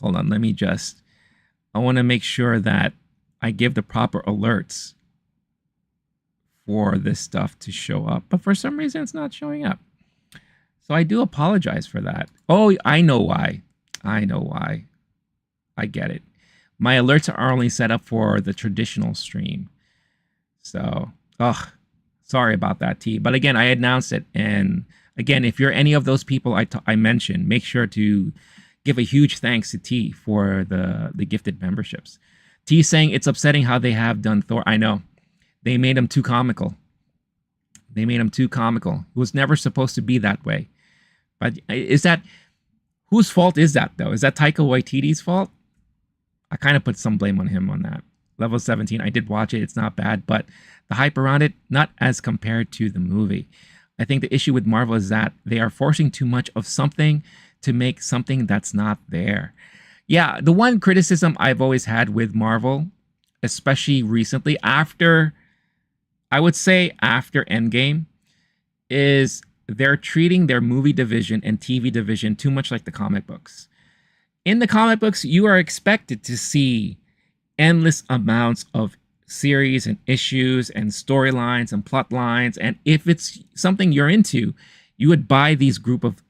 Hold on, I want to make sure that I give the proper alerts for this stuff to show up, but for some reason it's not showing up. So I do apologize for that. Oh, I know why. I know why. I get it. My alerts are only set up for the traditional stream. So, sorry about that, T. But again, I announced it. And again, if you're any of those people I mentioned, make sure to give a huge thanks to T for the gifted memberships. T saying it's upsetting how they have done Thor. I know. They made him too comical. They made him too comical. It was never supposed to be that way. But is that, whose fault is that though? Is that Taika Waititi's fault? I kind of put some blame on him on that. Level 17, I did watch it. It's not bad, but the hype around it, not as compared to the movie. I think the issue with Marvel is that they are forcing too much of something to make something that's not there. Yeah, the one criticism I've always had with Marvel, especially recently after, I would say after Endgame, is they're treating their movie division and TV division too much like the comic books. In the comic books, you are expected to see endless amounts of series and issues and storylines and plot lines. And if it's something you're into, you would buy these group of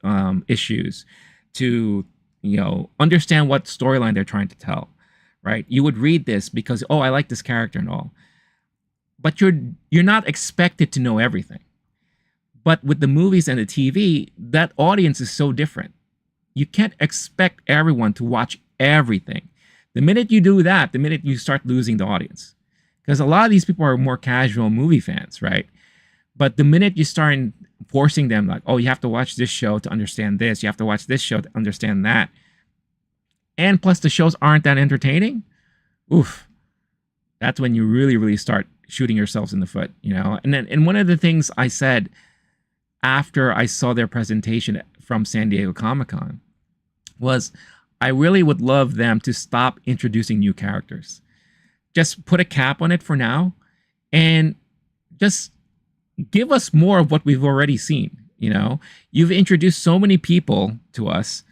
issues to, you know, understand what storyline they're trying to tell, right? You would read this because, oh, I like this character and all. But you're not expected to know everything. But with the movies and the TV, that audience is so different. You can't expect everyone to watch everything. The minute you do that, the minute you start losing the audience. Because a lot of these people are more casual movie fans, right? But the minute you start forcing them, like, oh, you have to watch this show to understand this, you have to watch this show to understand that, and plus the shows aren't that entertaining, oof, that's when you really, really start shooting yourselves in the foot, you know? And one of the things I said after I saw their presentation from San Diego Comic-Con was I really would love them to stop introducing new characters. Just put a cap on it for now and just give us more of what we've already seen, you know? You've introduced so many people to us.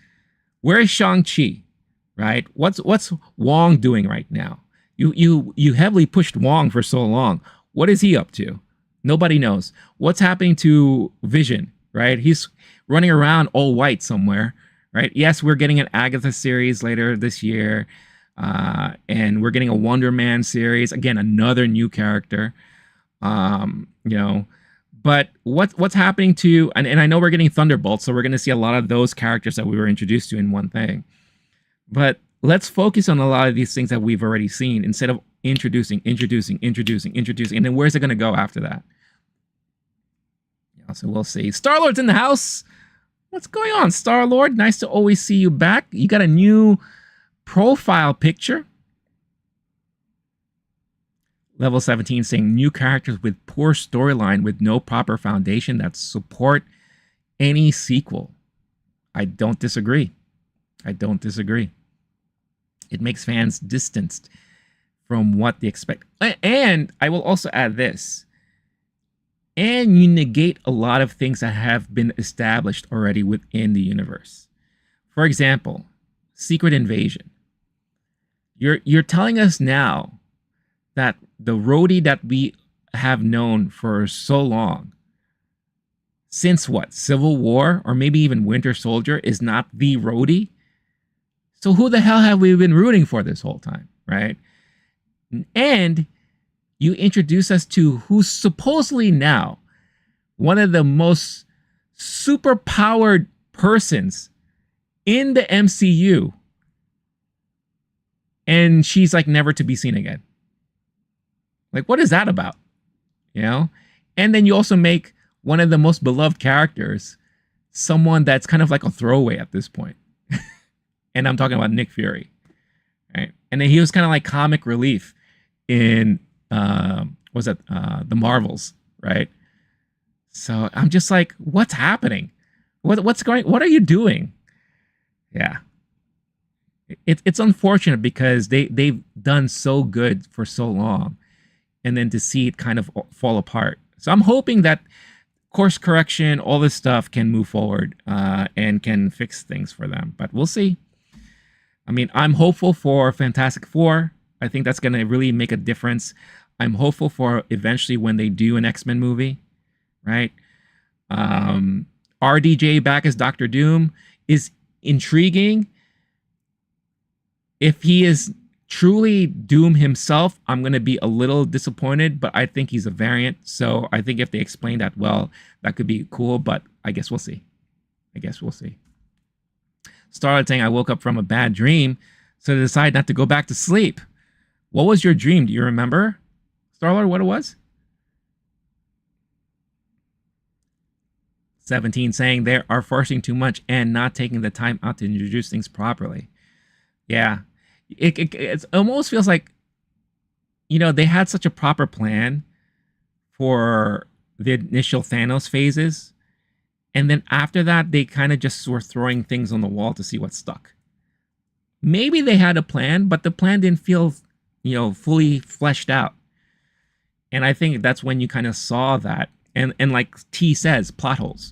Where is Shang-Chi, right? What's Wong doing right now? You heavily pushed Wong for so long. What is he up to? Nobody knows. What's happening to Vision, right? He's running around all white somewhere, right? Yes, we're getting an Agatha series later this year, and we're getting a Wonder Man series. Again, another new character, you know. But what's happening to, and I know we're getting Thunderbolts, so we're going to see a lot of those characters that we were introduced to in one thing. But let's focus on a lot of these things that we've already seen instead of introducing, and then where's it going to go after that? Yeah, so we'll see. Star-Lord's in the house. What's going on, Star-Lord? Nice to always see you back. You got a new profile picture. Level 17 saying new characters with poor storyline with no proper foundation that support any sequel. I don't disagree. I don't disagree. It makes fans distanced from what they expect. And I will also add this. And you negate a lot of things that have been established already within the universe. For example, Secret Invasion. You're telling us now that the Rhodey that we have known for so long, since what, Civil War or maybe even Winter Soldier, is not the Rhodey? So who the hell have we been rooting for this whole time, right? And you introduce us to who's supposedly now one of the most super-powered persons in the MCU, and she's like never to be seen again. Like, what is that about? You know? And then you also make one of the most beloved characters someone that's kind of like a throwaway at this point. And I'm talking about Nick Fury, right? And then he was kind of like comic relief in the Marvels, right? So I'm just like, what's happening? What are you doing? Yeah. It's unfortunate because they've done so good for so long, and then to see it kind of fall apart. So I'm hoping that course correction, all this stuff can move forward and can fix things for them. But we'll see. I mean, I'm hopeful for Fantastic Four. I think that's going to really make a difference. I'm hopeful for eventually when they do an X-Men movie, right? RDJ back as Doctor Doom is intriguing. If he is truly Doom himself, I'm going to be a little disappointed, but I think he's a variant. So I think if they explain that well, that could be cool, but I guess we'll see. Starlight saying, I woke up from a bad dream, so I decided not to go back to sleep. What was your dream? Do you remember, Starlord, what it was? 17 saying they are forcing too much and not taking the time out to introduce things properly. Yeah. It almost feels like, you know, they had such a proper plan for the initial Thanos phases. And then after that, they kind of just were throwing things on the wall to see what stuck. Maybe they had a plan, but the plan didn't feel, you know, fully fleshed out. And I think that's when you kind of saw that. And like T says, plot holes.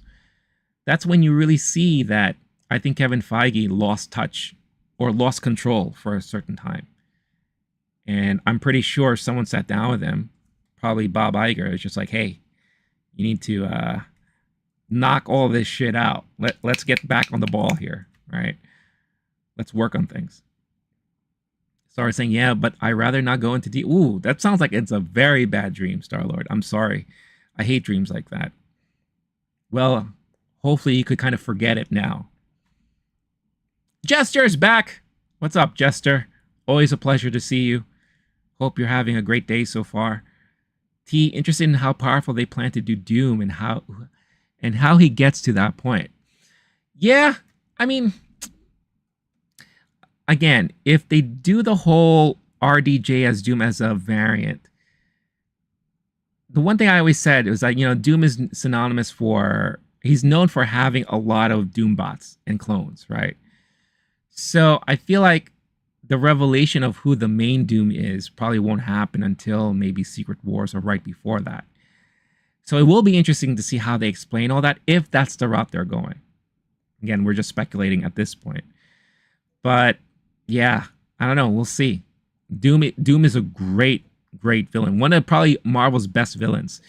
That's when you really see that I think Kevin Feige lost touch or lost control for a certain time. And I'm pretty sure someone sat down with him, probably Bob Iger, is just like, hey, you need to knock all this shit out. Let's get back on the ball here, right? Let's work on things. Started saying, yeah, but I rather not go into deep. Ooh, that sounds like it's a very bad dream, Star-Lord. I'm sorry. I hate dreams like that. Well, hopefully you could kind of forget it now. Jester's back. What's up, Jester? Always a pleasure to see you. Hope you're having a great day so far. T, interested in how powerful they plan to do Doom and how he gets to that point. Yeah, I mean, again, if they do the whole RDJ as Doom as a variant, the one thing I always said was that, Doom is synonymous for, he's known for having a lot of Doom bots and clones, right? So I feel like the revelation of who the main Doom is probably won't happen until maybe Secret Wars or right before that. So it will be interesting to see how they explain all that, if that's the route they're going. Again, we're just speculating at this point. But yeah, I don't know. We'll see. Doom is a great villain. One of probably Marvel's best villains.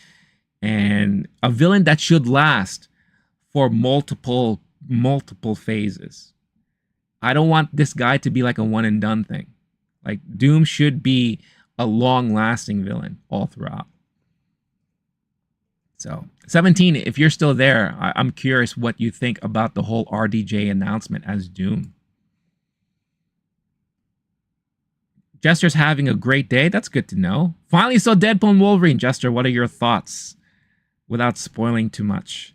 And a villain that should last for multiple phases. I don't want this guy to be like a one and done thing. Like, Doom should be a long-lasting villain all throughout. So, 17, if you're still there, I'm curious what you think about the whole RDJ announcement as Doom. Jester's having a great day. That's good to know. Finally saw Deadpool and Wolverine. Jester, what are your thoughts? Without spoiling too much.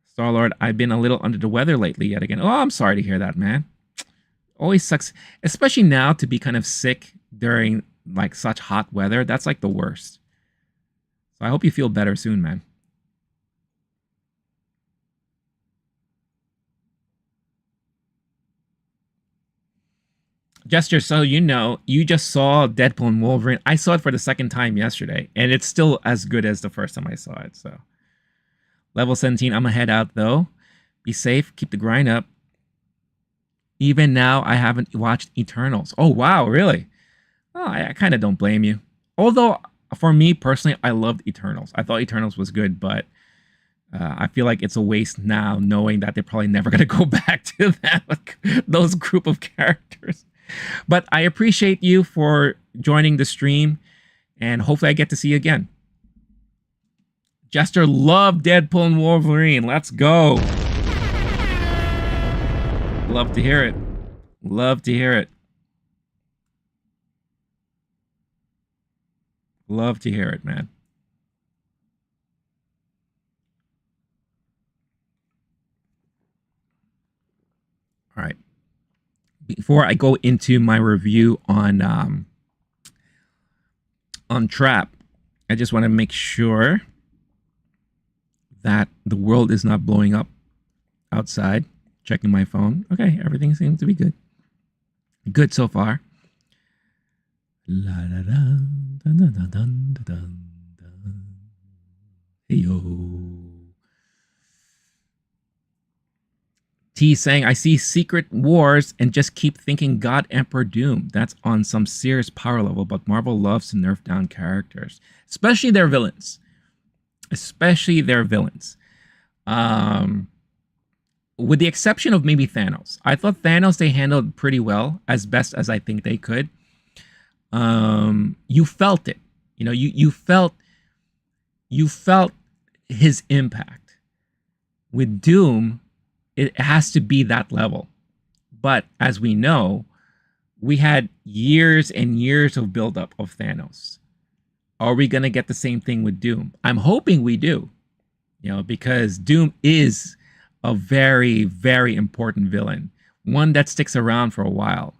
Star-Lord, I've been a little under the weather lately yet again. Oh, I'm sorry to hear that, man. Always sucks, especially now, to be kind of sick during like such hot weather. That's like the worst. So I hope you feel better soon, man. Jester, so you just saw Deadpool and Wolverine. I saw it for the second time yesterday, and it's still as good as the first time I saw it, so. Level 17, I'm gonna head out though. Be safe, keep the grind up. Even now, I haven't watched Eternals. Oh, wow, really? Oh, I kind of don't blame you. Although, for me personally, I loved Eternals. I thought Eternals was good, but I feel like it's a waste now, knowing that they're probably never gonna go back to that, those group of characters. But I appreciate you for joining the stream, and hopefully I get to see you again. Jester loved Deadpool and Wolverine. Let's go. Love to hear it. Love to hear it. Love to hear it, man. All right. Before I go into my review on Trap, I just want to make sure that the world is not blowing up outside. Checking my phone. Okay, everything seems to be good. Good so far. La da da dun dun dun dun dun dun. Hey yo. T saying, I see Secret Wars and just keep thinking God Emperor Doom. That's on some serious power level, but Marvel loves to nerf down characters, especially their villains. Especially their villains. With the exception of maybe Thanos. I thought Thanos they handled pretty well, as best as I think they could. You felt it. You felt his impact. With Doom, it has to be that level. But as we know, we had years and years of buildup of Thanos. Are we going to get the same thing with Doom? I'm hoping we do, because Doom is a very, very important villain, one that sticks around for a while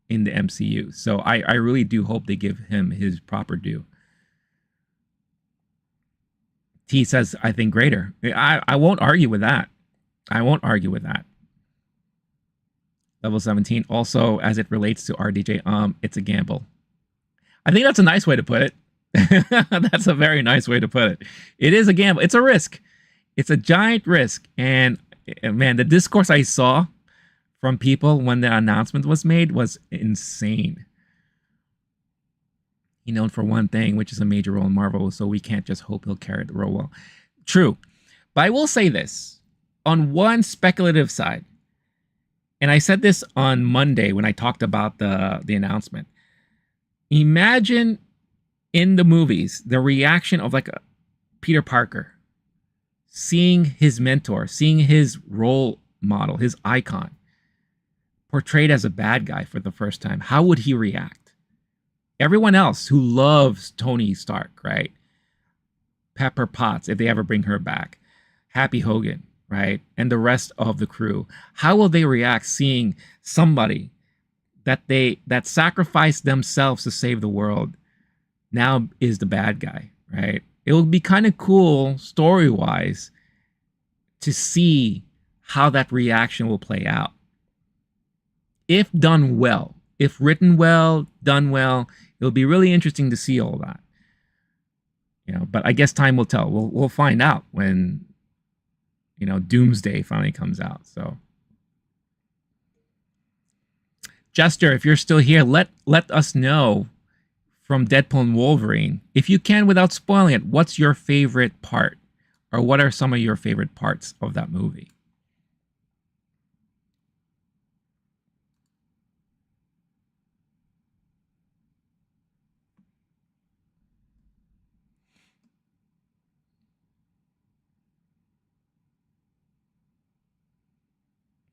in the MCU. So I really do hope they give him his proper due. T says, I think greater. I won't argue with that. I won't argue with that. Level 17. Also, as it relates to RDJ, it's a gamble. I think that's a nice way to put it. That's a very nice way to put it. It is a gamble. It's a risk. It's a giant risk. And man, the discourse I saw from people when the announcement was made was insane. He's known for one thing, which is a major role in Marvel, so we can't just hope he'll carry the role well. True. But I will say this. On one speculative side, and I said this on Monday when I talked about the announcement, imagine in the movies the reaction of like a Peter Parker seeing his mentor, seeing his role model, his icon, portrayed as a bad guy for the first time, how would he react? Everyone else who loves Tony Stark, right? Pepper Potts, if they ever bring her back, Happy Hogan, right? And the rest of the crew, how will they react seeing somebody that sacrificed themselves to save the world now is the bad guy, right? It would be kind of cool story-wise to see how that reaction will play out. If done well, if written well, done well, it'll be really interesting to see all that. But I guess time will tell. We'll find out when Doomsday finally comes out. So Jester, if you're still here, let us know from Deadpool and Wolverine, if you can without spoiling it, what's your favorite part? Or what are some of your favorite parts of that movie?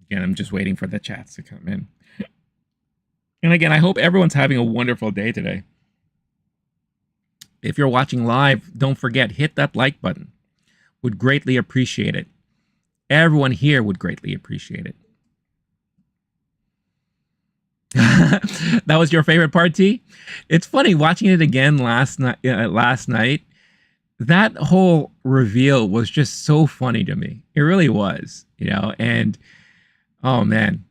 Again, I'm just waiting for the chats to come in. And again, I hope everyone's having a wonderful day today. If you're watching live, don't forget, hit that like button. Would greatly appreciate it. Everyone here would greatly appreciate it. That was your favorite part, T? It's funny watching it again last night. That whole reveal was just so funny to me. It really was, and oh man.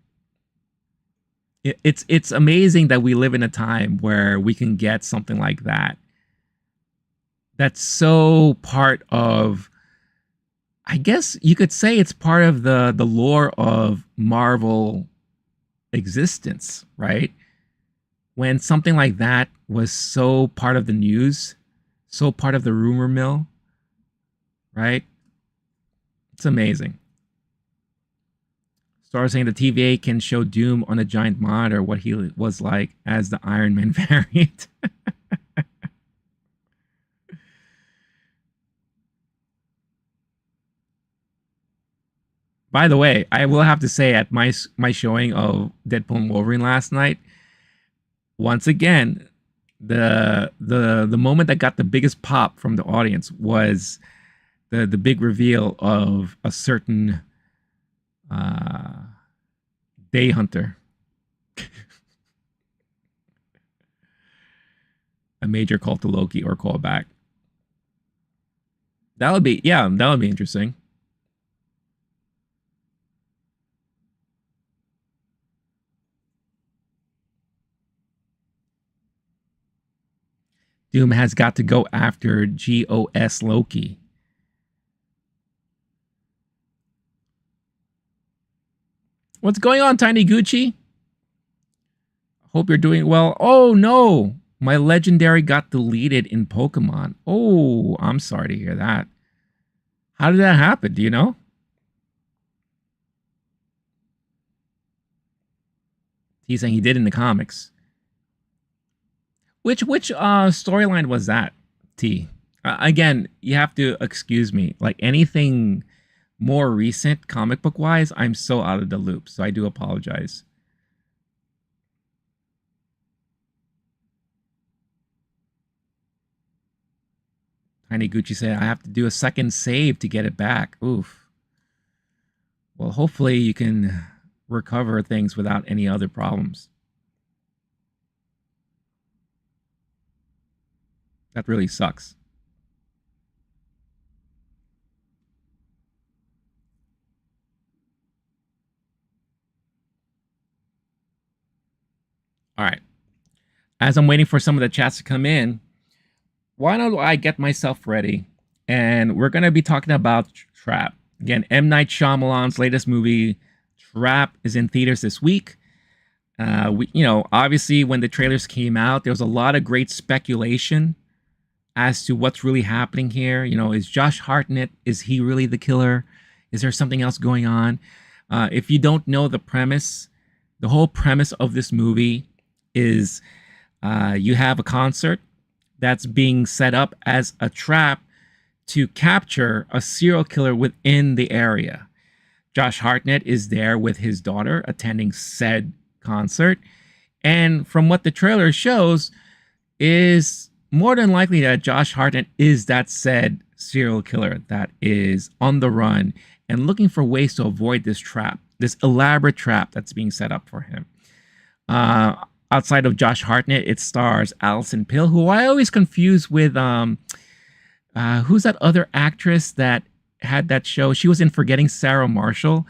It's amazing that we live in a time where we can get something like that. That's so part of, I guess you could say it's part of the lore of Marvel existence, right? When something like that was so part of the news, so part of the rumor mill, right? It's amazing. Star saying the TVA can show Doom on a giant monitor what he was like as the Iron Man variant. By the way, I will have to say at my showing of Deadpool and Wolverine last night, once again, the moment that got the biggest pop from the audience was the big reveal of a certain Day Hunter. A major call to Loki or callback. That would be interesting. Doom has got to go after GOS Loki. What's going on, Tiny Gucci? Hope you're doing well. Oh no, my legendary got deleted in Pokemon. Oh, I'm sorry to hear that. How did that happen? Do you know? He's saying he did in the comics. Which storyline was that, T? Again, you have to excuse me. Like anything more recent comic book wise, I'm so out of the loop. So I do apologize. Tiny Gucci said, I have to do a second save to get it back. Oof. Well, hopefully you can recover things without any other problems. That really sucks. All right. As I'm waiting for some of the chats to come in, why don't I get myself ready? And we're going to be talking about Trap. Again, M. Night Shyamalan's latest movie, Trap, is in theaters this week. Obviously, when the trailers came out, there was a lot of great speculation as to what's really happening here. Is Josh Hartnett, is he really the killer? Is there something else going on? If you don't know the premise, the whole premise of this movie is you have a concert that's being set up as a trap to capture a serial killer within the area. Josh Hartnett is there with his daughter attending said concert. And from what the trailer shows, is more than likely that Josh Hartnett is that said serial killer that is on the run and looking for ways to avoid this trap, this elaborate trap that's being set up for him. Outside of Josh Hartnett, it stars Alison Pill, who I always confuse with who's that other actress that had that show? She was in Forgetting Sarah Marshall.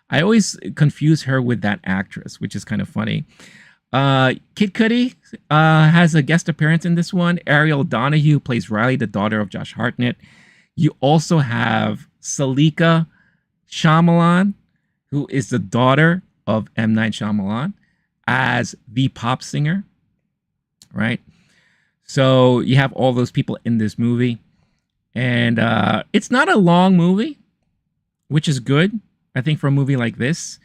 I always confuse her with that actress, which is kind of funny. Kid Cudi has a guest appearance in this one. Ariel Donahue plays Riley, the daughter of Josh Hartnett. You also have Salika Shyamalan, who is the daughter of M. Night Shyamalan, as the pop singer, right? So you have all those people in this movie. And it's not a long movie, which is good, I think, for a movie like this.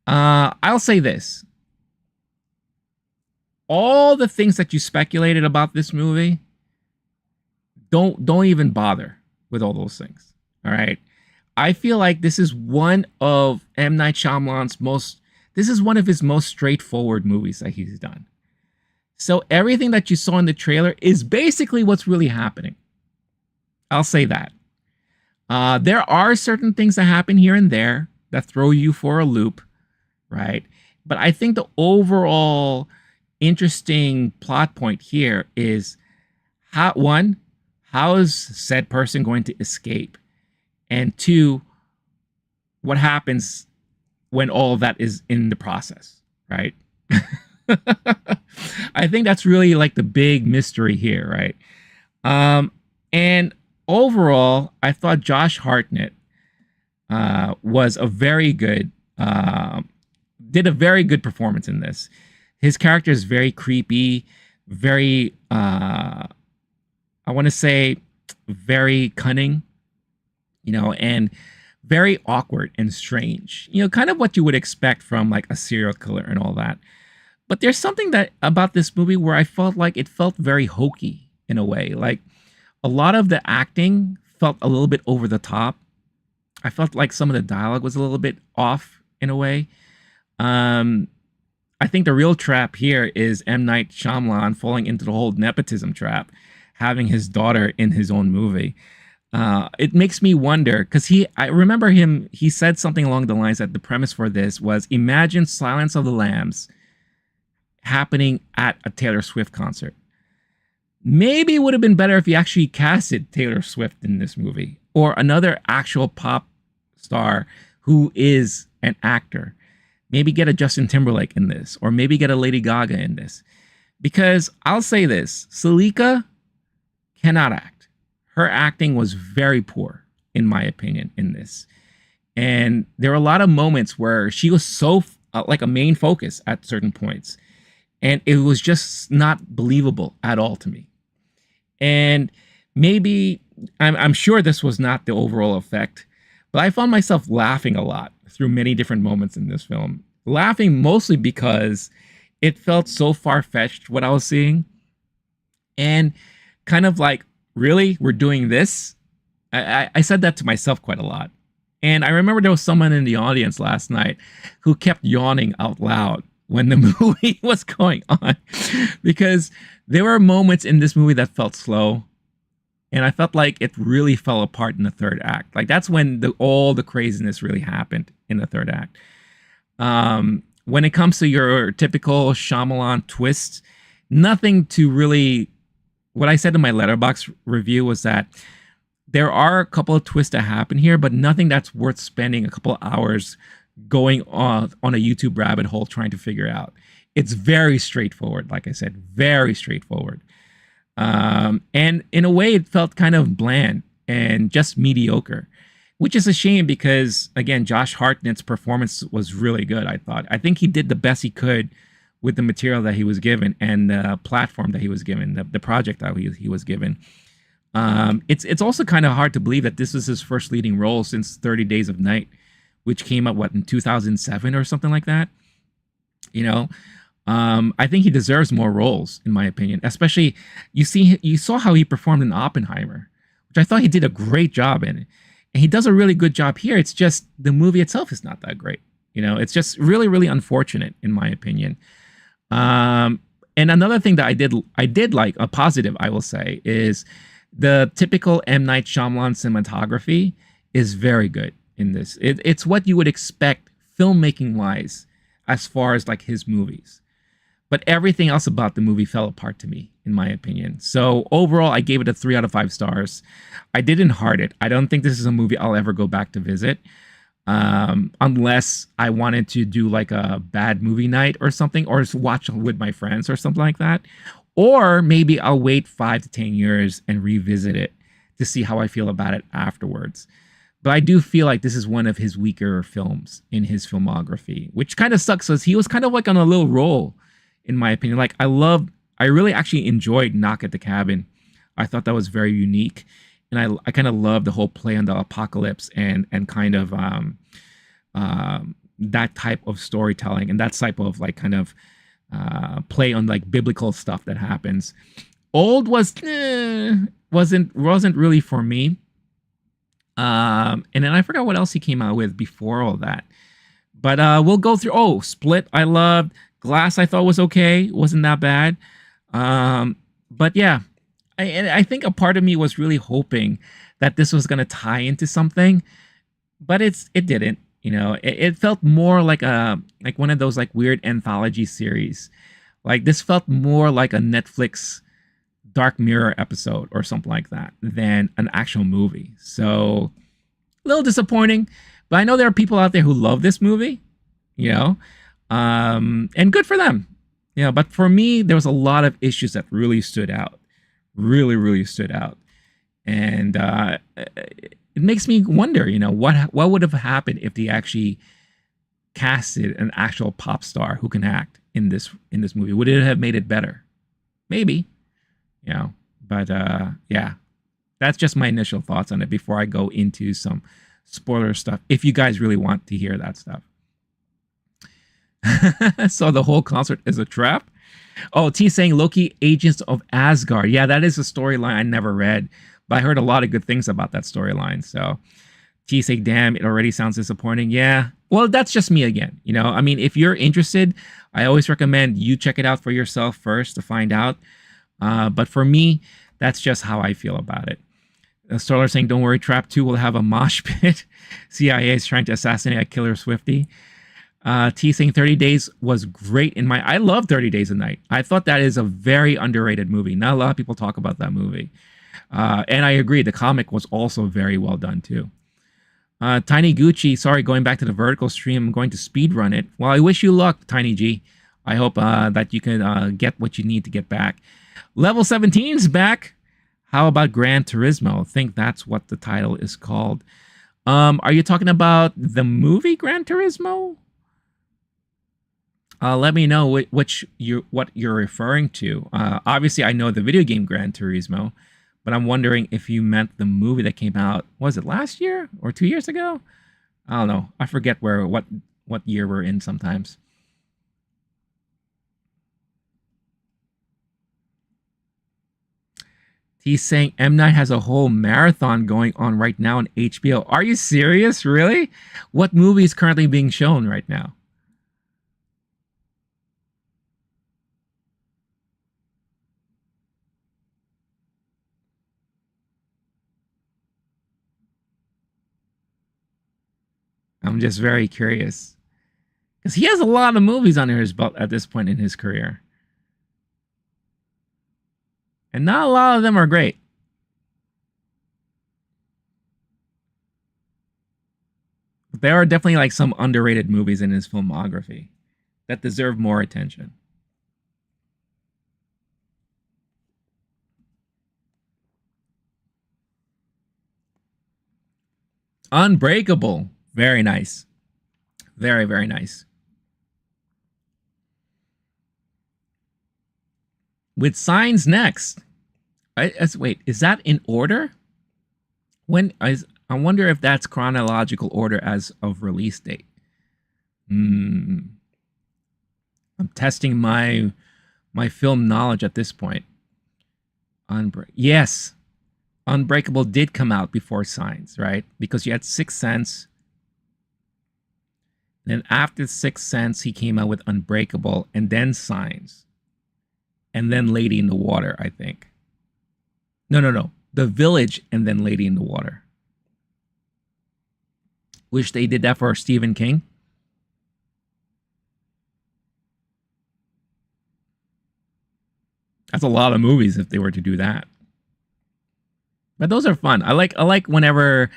I'll say this. All the things that you speculated about this movie, don't even bother with all those things. All right. I feel like this is one of M. Night Shyamalan's this is one of his most straightforward movies that he's done. So everything that you saw in the trailer is basically what's really happening. I'll say that. There are certain things that happen here and there that throw you for a loop, right? But I think the overall interesting plot point here is how is said person going to escape? And two, what happens when all of that is in the process, right? I think that's really like the big mystery here, right? And overall, I thought Josh Hartnett was a very good, did a very good performance in this. His character is very creepy, very, I want to say, very cunning, and very awkward and strange. Kind of what you would expect from like a serial killer and all that. But there's something that about this movie where I felt like it felt very hokey in a way. Like a lot of the acting felt a little bit over the top. I felt like some of the dialogue was a little bit off in a way. I think the real trap here is M. Night Shyamalan falling into the whole nepotism trap, having his daughter in his own movie. It makes me wonder, because I remember he said something along the lines that the premise for this was, imagine Silence of the Lambs happening at a Taylor Swift concert. Maybe it would have been better if he actually casted Taylor Swift in this movie, or another actual pop star who is an actor. Maybe get a Justin Timberlake in this, or maybe get a Lady Gaga in this. Because I'll say this, Salika cannot act. Her acting was very poor, in my opinion, in this. And there were a lot of moments where she was so like a main focus at certain points. And it was just not believable at all to me. And maybe, I'm sure this was not the overall effect, but I found myself laughing a lot through many different moments in this film. Laughing mostly because it felt so far-fetched what I was seeing. And kind of like, really? We're doing this? I said that to myself quite a lot. And I remember there was someone in the audience last night who kept yawning out loud when the movie was going on, because there were moments in this movie that felt slow, and I felt like it really fell apart in the third act. Like that's when all the craziness really happened in the third act. When it comes to your typical Shyamalan twists, nothing to really. What I said in my Letterboxd review was that there are a couple of twists that happen here, but nothing that's worth spending a couple of hours going on a YouTube rabbit hole trying to figure out. It's very straightforward, like I said, very straightforward. And in a way, it felt kind of bland and just mediocre, which is a shame because, again, Josh Hartnett's performance was really good, I thought. I think he did the best he could with the material that he was given and the platform that he was given, the project that he was given. It's also kind of hard to believe that this was his first leading role since 30 Days of Night, which came out, in 2007 or something like that. I think he deserves more roles, in my opinion. Especially, you saw how he performed in Oppenheimer, which I thought he did a great job in. And he does a really good job here. It's just the movie itself is not that great. It's just really, really unfortunate in my opinion. Um, and another thing that I did like, a positive, I will say, is the typical M. Night Shyamalan cinematography is very good in this. It's what you would expect filmmaking wise as far as like his movies. But everything else about the movie fell apart to me, in my opinion. So overall, I gave it a 3 out of 5 stars. I didn't heart it. I don't think this is a movie I'll ever go back to visit, unless I wanted to do like a bad movie night or something, or just watch with my friends or something like that. Or maybe I'll wait 5 to 10 years and revisit it to see how I feel about it afterwards. But I do feel like this is one of his weaker films in his filmography, which kind of sucks because he was kind of like on a little roll, in my opinion. Like I really actually enjoyed Knock at the Cabin. I thought that was very unique. And I kind of love the whole play on the apocalypse and kind of that type of storytelling and that type of like kind of play on like biblical stuff that happens. Old wasn't really for me. And then I forgot what else he came out with before all that. But we'll go through. Oh, Split, I loved. Glass, I thought was okay. Wasn't that bad. But yeah, I think a part of me was really hoping that this was going to tie into something, but it didn't. It felt more like one of those like weird anthology series. Like this felt more like a Netflix Dark Mirror episode or something like that than an actual movie. So a little disappointing, but I know there are people out there who love this movie, and good for them. But for me, there was a lot of issues that really stood out, really, really stood out. And it makes me wonder, what would have happened if they actually casted an actual pop star who can act in this movie? Would it have made it better? Maybe. But yeah, that's just my initial thoughts on it before I go into some spoiler stuff, if you guys really want to hear that stuff. So the whole concert is a trap. Oh, T saying Loki Agents of Asgard. Yeah, that is a storyline I never read, but I heard a lot of good things about that storyline. So T saying, damn, it already sounds disappointing. Yeah, well, that's just me again. I mean, if you're interested, I always recommend you check it out for yourself first to find out. But for me, that's just how I feel about it. Starler saying, don't worry, Trap 2 will have a mosh pit. CIA is trying to assassinate a killer Swiftie. T saying 30 Days was great I love 30 Days a Night. I thought that is a very underrated movie. Not a lot of people talk about that movie. And I agree, the comic was also very well done too. Tiny Gucci, sorry, going back to the vertical stream, I'm going to speed run it. Well, I wish you luck, Tiny G. I hope that you can get what you need to get back. Level 17 is back. How about Gran Turismo? I think that's what the title is called. Are you talking about the movie Gran Turismo? Let me know what you're referring to. Obviously, I know the video game Gran Turismo, but I'm wondering if you meant the movie that came out. Was it last year or 2 years ago? I don't know. I forget what year we're in sometimes. He's saying M. Night has a whole marathon going on right now on HBO. Are you serious? Really? What movie is currently being shown right now? I'm just very curious. Because he has a lot of movies under his belt at this point in his career. And not a lot of them are great. But there are definitely like some underrated movies in his filmography that deserve more attention. Unbreakable. Very nice. Very, very nice. With Signs next. Wait, is that in order? I wonder if that's chronological order as of release date. I'm testing my film knowledge at this point. Yes. Unbreakable did come out before Signs, right? Because you had Sixth Sense. Then after Sixth Sense, he came out with Unbreakable and then Signs. And then Lady in the Water, I think. No. The Village and then Lady in the Water. Wish they did that for Stephen King. That's a lot of movies if they were to do that. But those are fun. I like whenever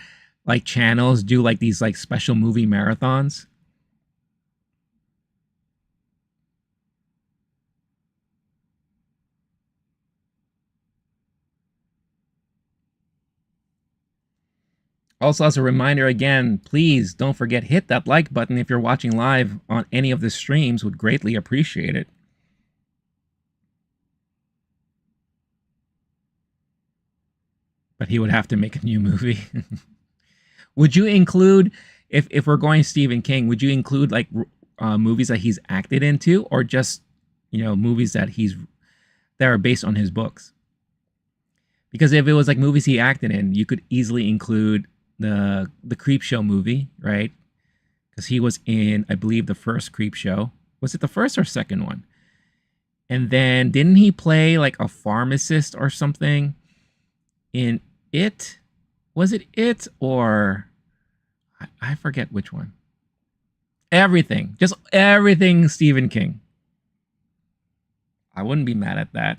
like channels do like these like special movie marathons. Also, as a reminder again, please don't forget, hit that like button if you're watching live on any of the streams. Would greatly appreciate it. But he would have to make a new movie. Would you include, if we're going Stephen King, would you include like movies that he's acted into, or just, you know, movies that are based on his books? Because if it was like movies he acted in, you could easily include the Creepshow movie, right? Because he was in, I believe, the first Creepshow. Was it the first or second one? And then didn't he play like a pharmacist or something in It? Was it It, or I forget which one. Everything. Just everything Stephen King. I wouldn't be mad at that.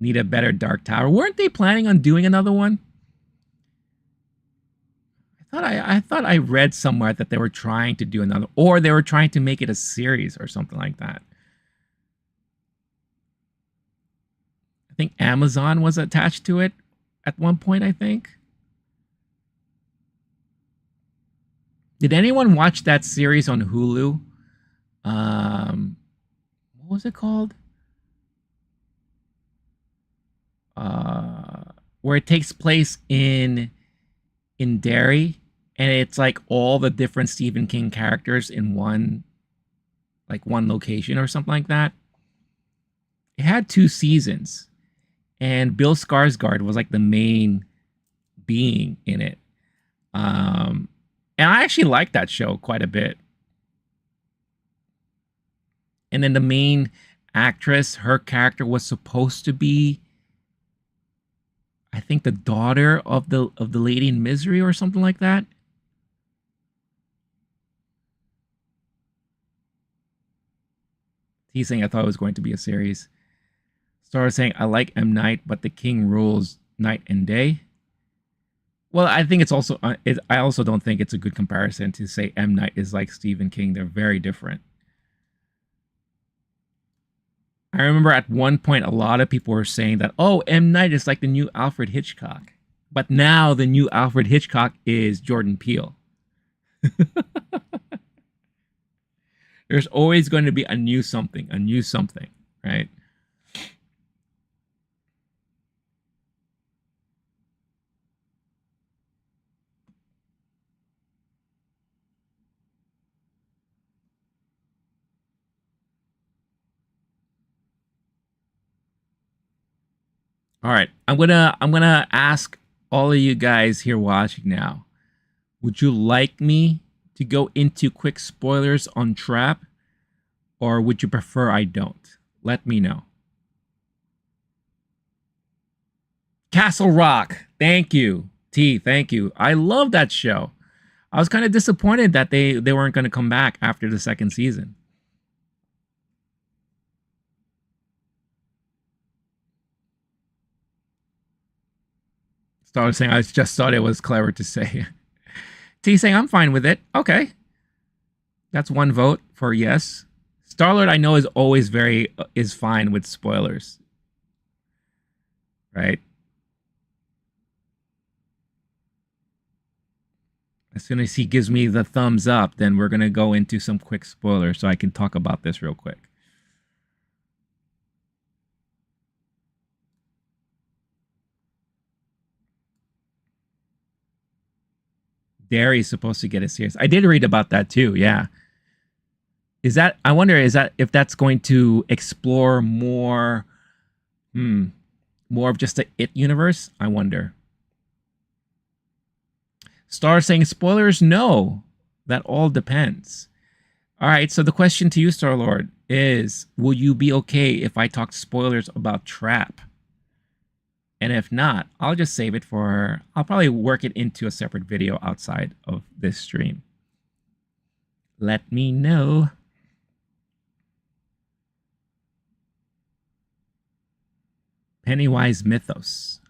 Need a better Dark Tower. Weren't they planning on doing another one? I thought I read somewhere that they were trying to do another, or they were trying to make it a series or something like that. I think Amazon was attached to it at one point, I think. Did anyone watch that series on Hulu? What was it called? Where it takes place in Derry, and it's like all the different Stephen King characters in one location or something like that. It had 2 seasons, and Bill Skarsgård was like the main being in it. And I actually liked that show quite a bit. And then the main actress, her character was supposed to be, I think, the daughter of the lady in Misery or something like that. He's saying I thought it was going to be a series. Star saying I like M. Night, but the King rules night and day. Well, I think it's also I also don't think it's a good comparison to say M. Night is like Stephen King. They're very different. I remember at one point a lot of people were saying that, oh, M. Night is like the new Alfred Hitchcock. But now the new Alfred Hitchcock is Jordan Peele. There's always going to be a new something, right? All right, I'm gonna ask all of you guys here watching now. Would you like me to go into quick spoilers on Trap, or would you prefer I don't? Let me know. Castle Rock, thank you. T, thank you. I love that show. I was kind of disappointed that they weren't going to come back after the second season. Star saying I just thought it was clever to say. T saying I'm fine with it. Okay. That's one vote for yes. Starlord, I know, is always is fine with spoilers. Right? As soon as he gives me the thumbs up, then we're going to go into some quick spoilers so I can talk about this real quick. Derry's supposed to get a series. I did read about that too, yeah. I wonder if that's going to explore more More of just a It universe? I wonder. Star saying spoilers? No. That all depends. All right, so the question to you, Star Lord, is will you be okay if I talk spoilers about Trap? And if not, I'll just save it for, I'll probably work it into a separate video outside of this stream. Let me know. Pennywise Mythos.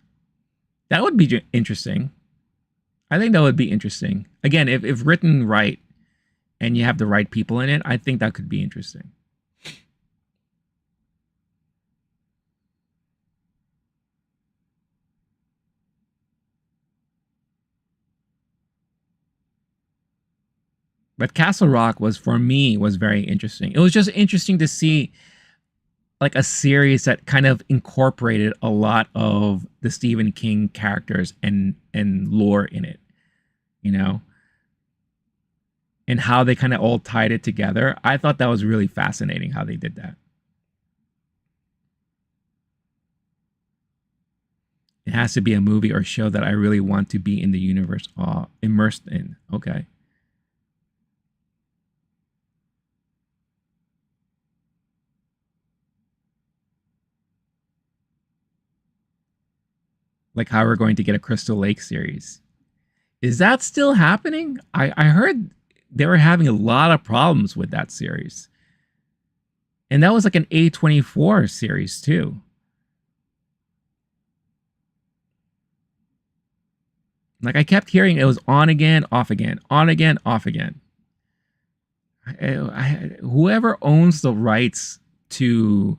That would be interesting. I think that would be interesting. Again, if written right and you have the right people in it, I think that could be interesting. But Castle Rock was, for me, was very interesting. It was just interesting to see like a series that kind of incorporated a lot of the Stephen King characters and lore in it, you know, and how they kind of all tied it together. I thought that was really fascinating how they did that. It has to be a movie or show that I really want to be in the universe immersed in. Okay. Like how we're going to get a Crystal Lake series. Is that still happening? I heard they were having a lot of problems with that series. And that was like an A24 series too. Like I kept hearing it was on again, off again, on again, off again. Whoever owns the rights to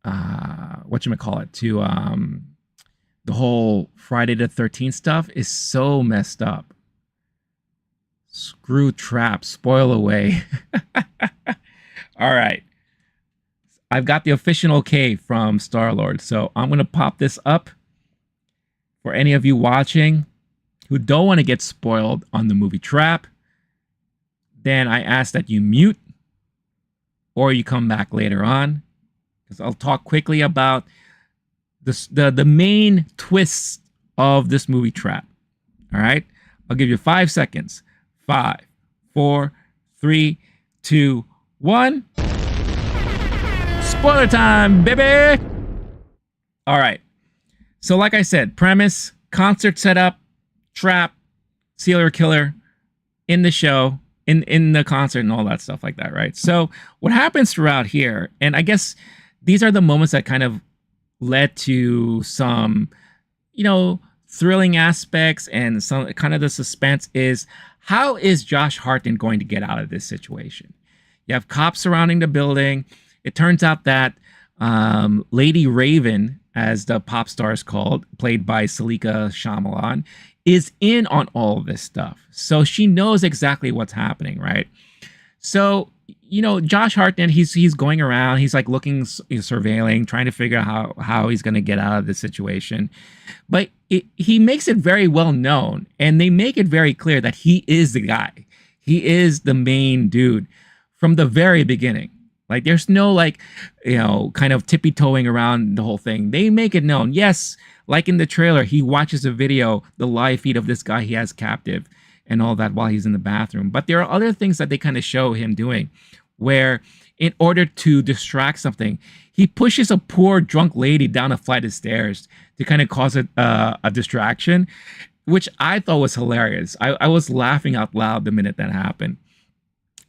whatchamacallit, to the whole Friday the 13th stuff is so messed up. Screw Trap, spoil away. All right. I've got the official okay from Star-Lord, so I'm going to pop this up for any of you watching who don't want to get spoiled on the movie Trap. Then I ask that you mute or you come back later on, because I'll talk quickly about the main twists of this movie Trap. All right, I'll give you 5 seconds. 5, 4, 3, 2, 1. Spoiler time, baby. All right. So like I said, premise, concert setup, Trap, serial killer in the show, in the concert and all that stuff like that, right? So what happens throughout here, and I guess these are the moments that kind of led to some, you know, thrilling aspects and some kind of the suspense is, how is Josh Hartnett going to get out of this situation? You have cops surrounding the building. It turns out that Lady Raven, as the pop star is called, played by Salika Shyamalan, is in on all of this stuff. So she knows exactly what's happening, right? So, you know, Josh Hartnett, he's going around, he's like looking, he's surveilling, trying to figure out how he's going to get out of this situation. But he makes it very well known, and they make it very clear that he is the guy. He is the main dude from the very beginning. Like, there's no, like, you know, kind of tippy-toeing around the whole thing. They make it known. Yes, like in the trailer, he watches a video, the live feed of this guy he has captive and all that while he's in the bathroom. But there are other things that they kind of show him doing, where in order to distract something, he pushes a poor drunk lady down a flight of stairs to kind of cause a distraction, which I thought was hilarious. I was laughing out loud the minute that happened.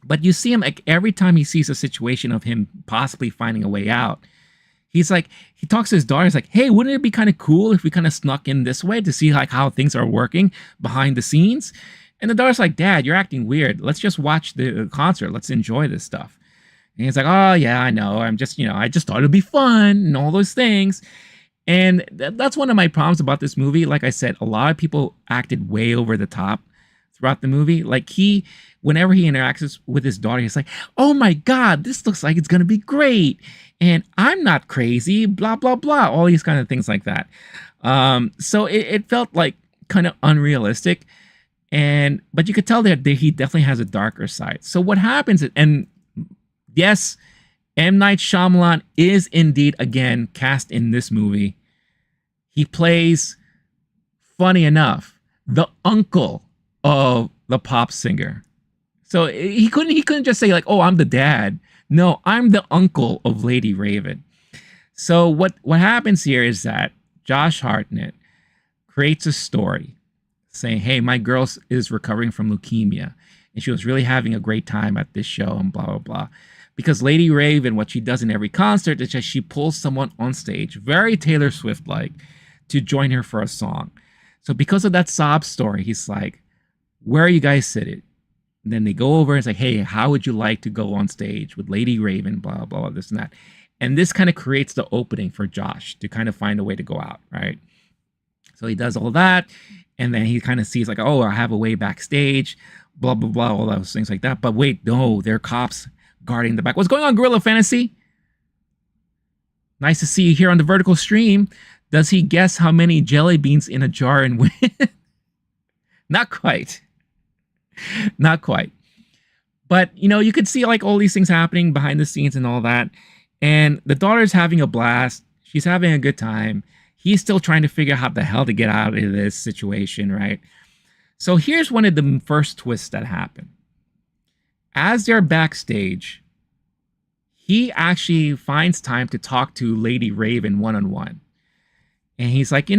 But you see him, like, every time he sees a situation of him possibly finding a way out, he's like, he talks to his daughter. He's like, hey, wouldn't it be kind of cool if we kind of snuck in this way to see like how things are working behind the scenes? And the daughter's like, Dad, you're acting weird. Let's just watch the concert. Let's enjoy this stuff. And he's like, oh, yeah, I know. I'm just, you know, I just thought it'd be fun and all those things. And that's one of my problems about this movie. Like I said, a lot of people acted way over the top throughout the movie. Like, whenever he interacts with his daughter, he's like, oh my God, this looks like it's going to be great. And I'm not crazy, blah, blah, blah. All these kind of things like that. So it felt like kind of unrealistic. But you could tell that he definitely has a darker side. So what happens, and yes, M. Night Shyamalan is indeed again cast in this movie he plays, funny enough, the uncle of the pop singer. So he couldn't just say like, "Oh, I'm the dad." No, I'm the uncle of Lady Raven. So what happens here is that Josh Hartnett creates a story saying, "Hey, my girl is recovering from leukemia, and she was really having a great time at this show," and blah blah blah. Because Lady Raven, what she does in every concert is that she pulls someone on stage, very Taylor Swift like, to join her for a song. So because of that sob story, he's like, "Where are you guys sitting?" And then they go over and say, "Hey, how would you like to go on stage with Lady Raven?" Blah blah blah, this and that. And this kind of creates the opening for Josh to kind of find a way to go out, right? So he does all that, and then he kind of sees like, "Oh, I have a way backstage," blah blah blah, all those things like that. But wait, no, there are cops guarding the back. What's going on, Gorilla Fantasy? Nice to see you here on the vertical stream. Does he guess how many jelly beans in a jar and win? Not quite. Not quite. But, you could see like all these things happening behind the scenes and all that. And the daughter's having a blast. She's having a good time. He's still trying to figure out how the hell to get out of this situation, right? So here's one of the first twists that happen. As they're backstage, he actually finds time to talk to Lady Raven one-on-one. And he's like,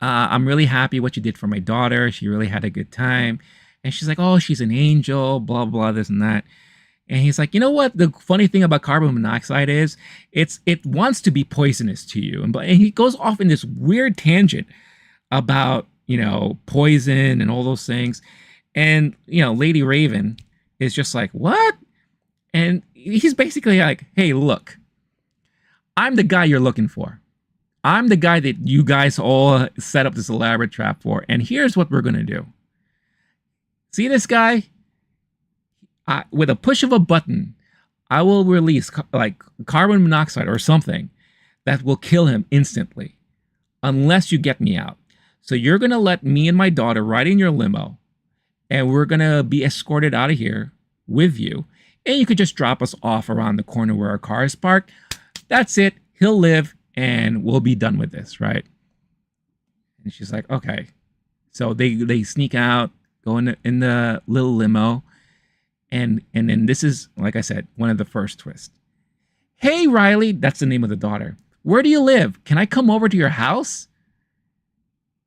I'm really happy what you did for my daughter. She really had a good time. And she's like, "Oh, she's an angel, blah, blah, this and that." And he's like, "You know what? The funny thing about carbon monoxide is it wants to be poisonous to you." And he goes off in this weird tangent about, poison and all those things. And, Lady Raven is just like, "What?" And he's basically like, "Hey, look, I'm the guy you're looking for. I'm the guy that you guys all set up this elaborate trap for. And here's what we're going to do. See this guy? With a push of a button, I will release like carbon monoxide or something that will kill him instantly unless you get me out. So you're going to let me and my daughter ride in your limo, and we're going to be escorted out of here with you. And you could just drop us off around the corner where our car is parked. That's it. He'll live, and we'll be done with this, right?" And she's like, "Okay." So they sneak out, go in the little limo, and then this is, like I said, one of the first twists. "Hey, Riley," that's the name of the daughter. "Where do you live? Can I come over to your house?"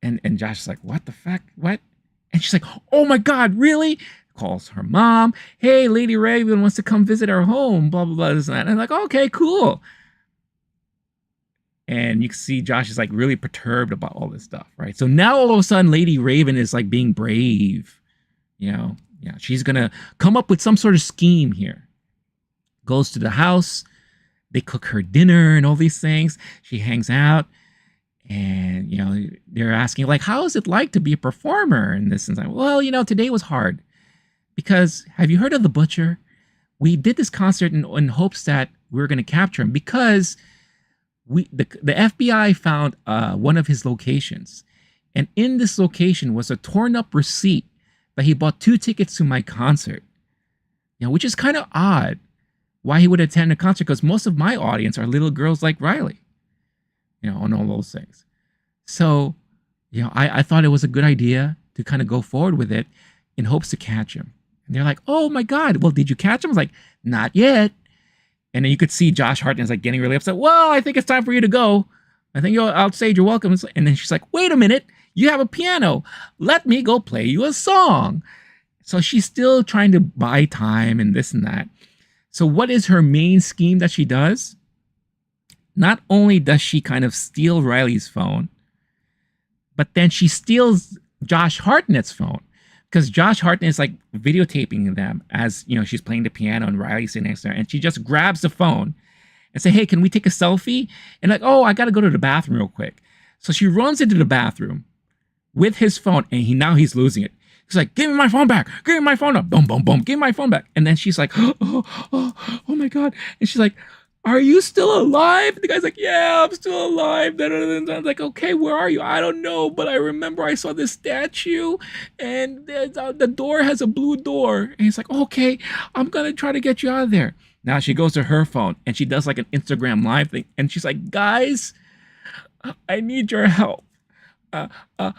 And Josh is like, "What the fuck? What?" And she's like, "Oh my God, really?" Calls her mom. "Hey, Lady Raven wants to come visit our home, blah, blah, blah, this and that." And I'm like, "Okay, cool." And you can see Josh is like really perturbed about all this stuff, right? So now all of a sudden, Lady Raven is like being brave. Yeah, she's gonna come up with some sort of scheme here. Goes to the house, they cook her dinner and all these things. She hangs out, and they're asking like, "How is it like to be a performer?" And this and that. "Well, today was hard because have you heard of the Butcher? We did this concert in hopes that we were going to capture him because the FBI found one of his locations, and in this location was a torn up receipt that he bought 2 tickets to my concert. Which is kind of odd why he would attend a concert, because most of my audience are little girls like Riley, and all those things. So, I thought it was a good idea to kind of go forward with it in hopes to catch him." And they're like, "Oh my God, well, did you catch him?" I was like, "Not yet." And then you could see Josh Hartnett's like getting really upset. "Well, I think it's time for you to go. I think you're outstage. You're welcome." And then she's like, "Wait a minute. You have a piano. Let me go play you a song." So she's still trying to buy time and this and that. So what is her main scheme that she does? Not only does she kind of steal Riley's phone, but then she steals Josh Hartnett's phone. Because Josh Hartnett is like videotaping them as, she's playing the piano and Riley's sitting next to her. And she just grabs the phone and say, "Hey, can we take a selfie?" And like, "Oh, I got to go to the bathroom real quick." So she runs into the bathroom with his phone, and now he's losing it. He's like, "Give me my phone back. Give me my phone up. Boom, boom, boom. Give me my phone back." And then she's like, oh my God. And she's like, "Are you still alive?" And the guy's like, "Yeah, I'm still alive." And I'm like, "Okay, where are you?" "I don't know, but I remember I saw this statue, and the door has a blue door." And he's like, "Okay, I'm going to try to get you out of there." Now she goes to her phone, and she does like an Instagram live thing. And she's like, "Guys, I need your help. Uh, uh,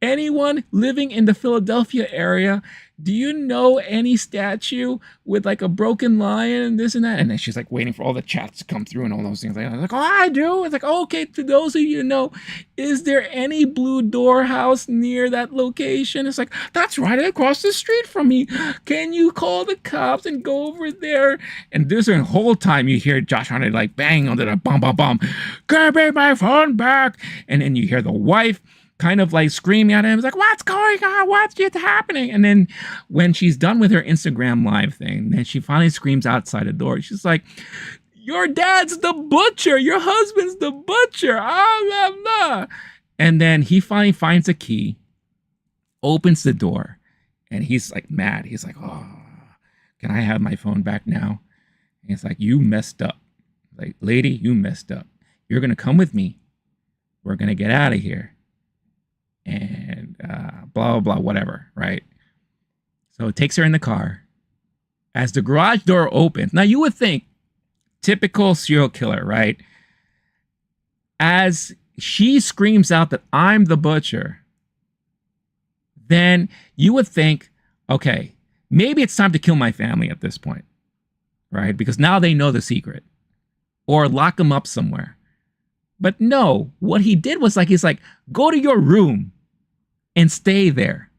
Anyone living in the Philadelphia area, do you know any statue with like a broken lion and this and that? And then she's like waiting for all the chats to come through and all those things. Like, oh, I do. It's like, oh, okay, to those of you who know, is there any blue door house near that location? It's like, that's right across the street from me. Can you call the cops and go over there? And this whole time you hear Josh Hartnett like bang under the bum bum bum, give me my phone back. And then you hear the wife kind of like screaming at him. It's like, what's going on? What's happening? And then when she's done with her Instagram live thing, then she finally screams outside the door. She's like, your dad's the butcher. Your husband's the butcher. Ah, blah, blah. And then he finally finds a key, opens the door, and he's like mad. He's like, oh, can I have my phone back now? And it's like, you messed up. Like, lady, you messed up. You're going to come with me. We're going to get out of here. And blah, blah, blah, whatever, right? So it takes her in the car. As the garage door opens, now you would think, typical serial killer, right? As she screams out that I'm the butcher, then you would think, okay, maybe it's time to kill my family at this point, right? Because now they know the secret. Or lock them up somewhere. But no, what he did was like, he's like, go to your room and stay there.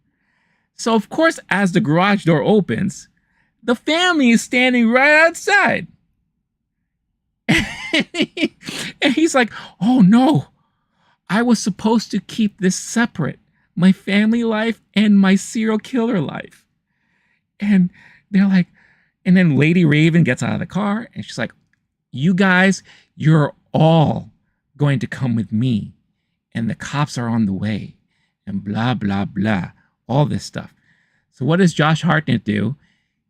So of course, as the garage door opens, the family is standing right outside. And he's like, oh no, I was supposed to keep this separate. My family life and my serial killer life. And they're like, and then Lady Raven gets out of the car and she's like, you guys, you're all going to come with me. And the cops are on the way. And blah, blah, blah. All this stuff. So what does Josh Hartnett do?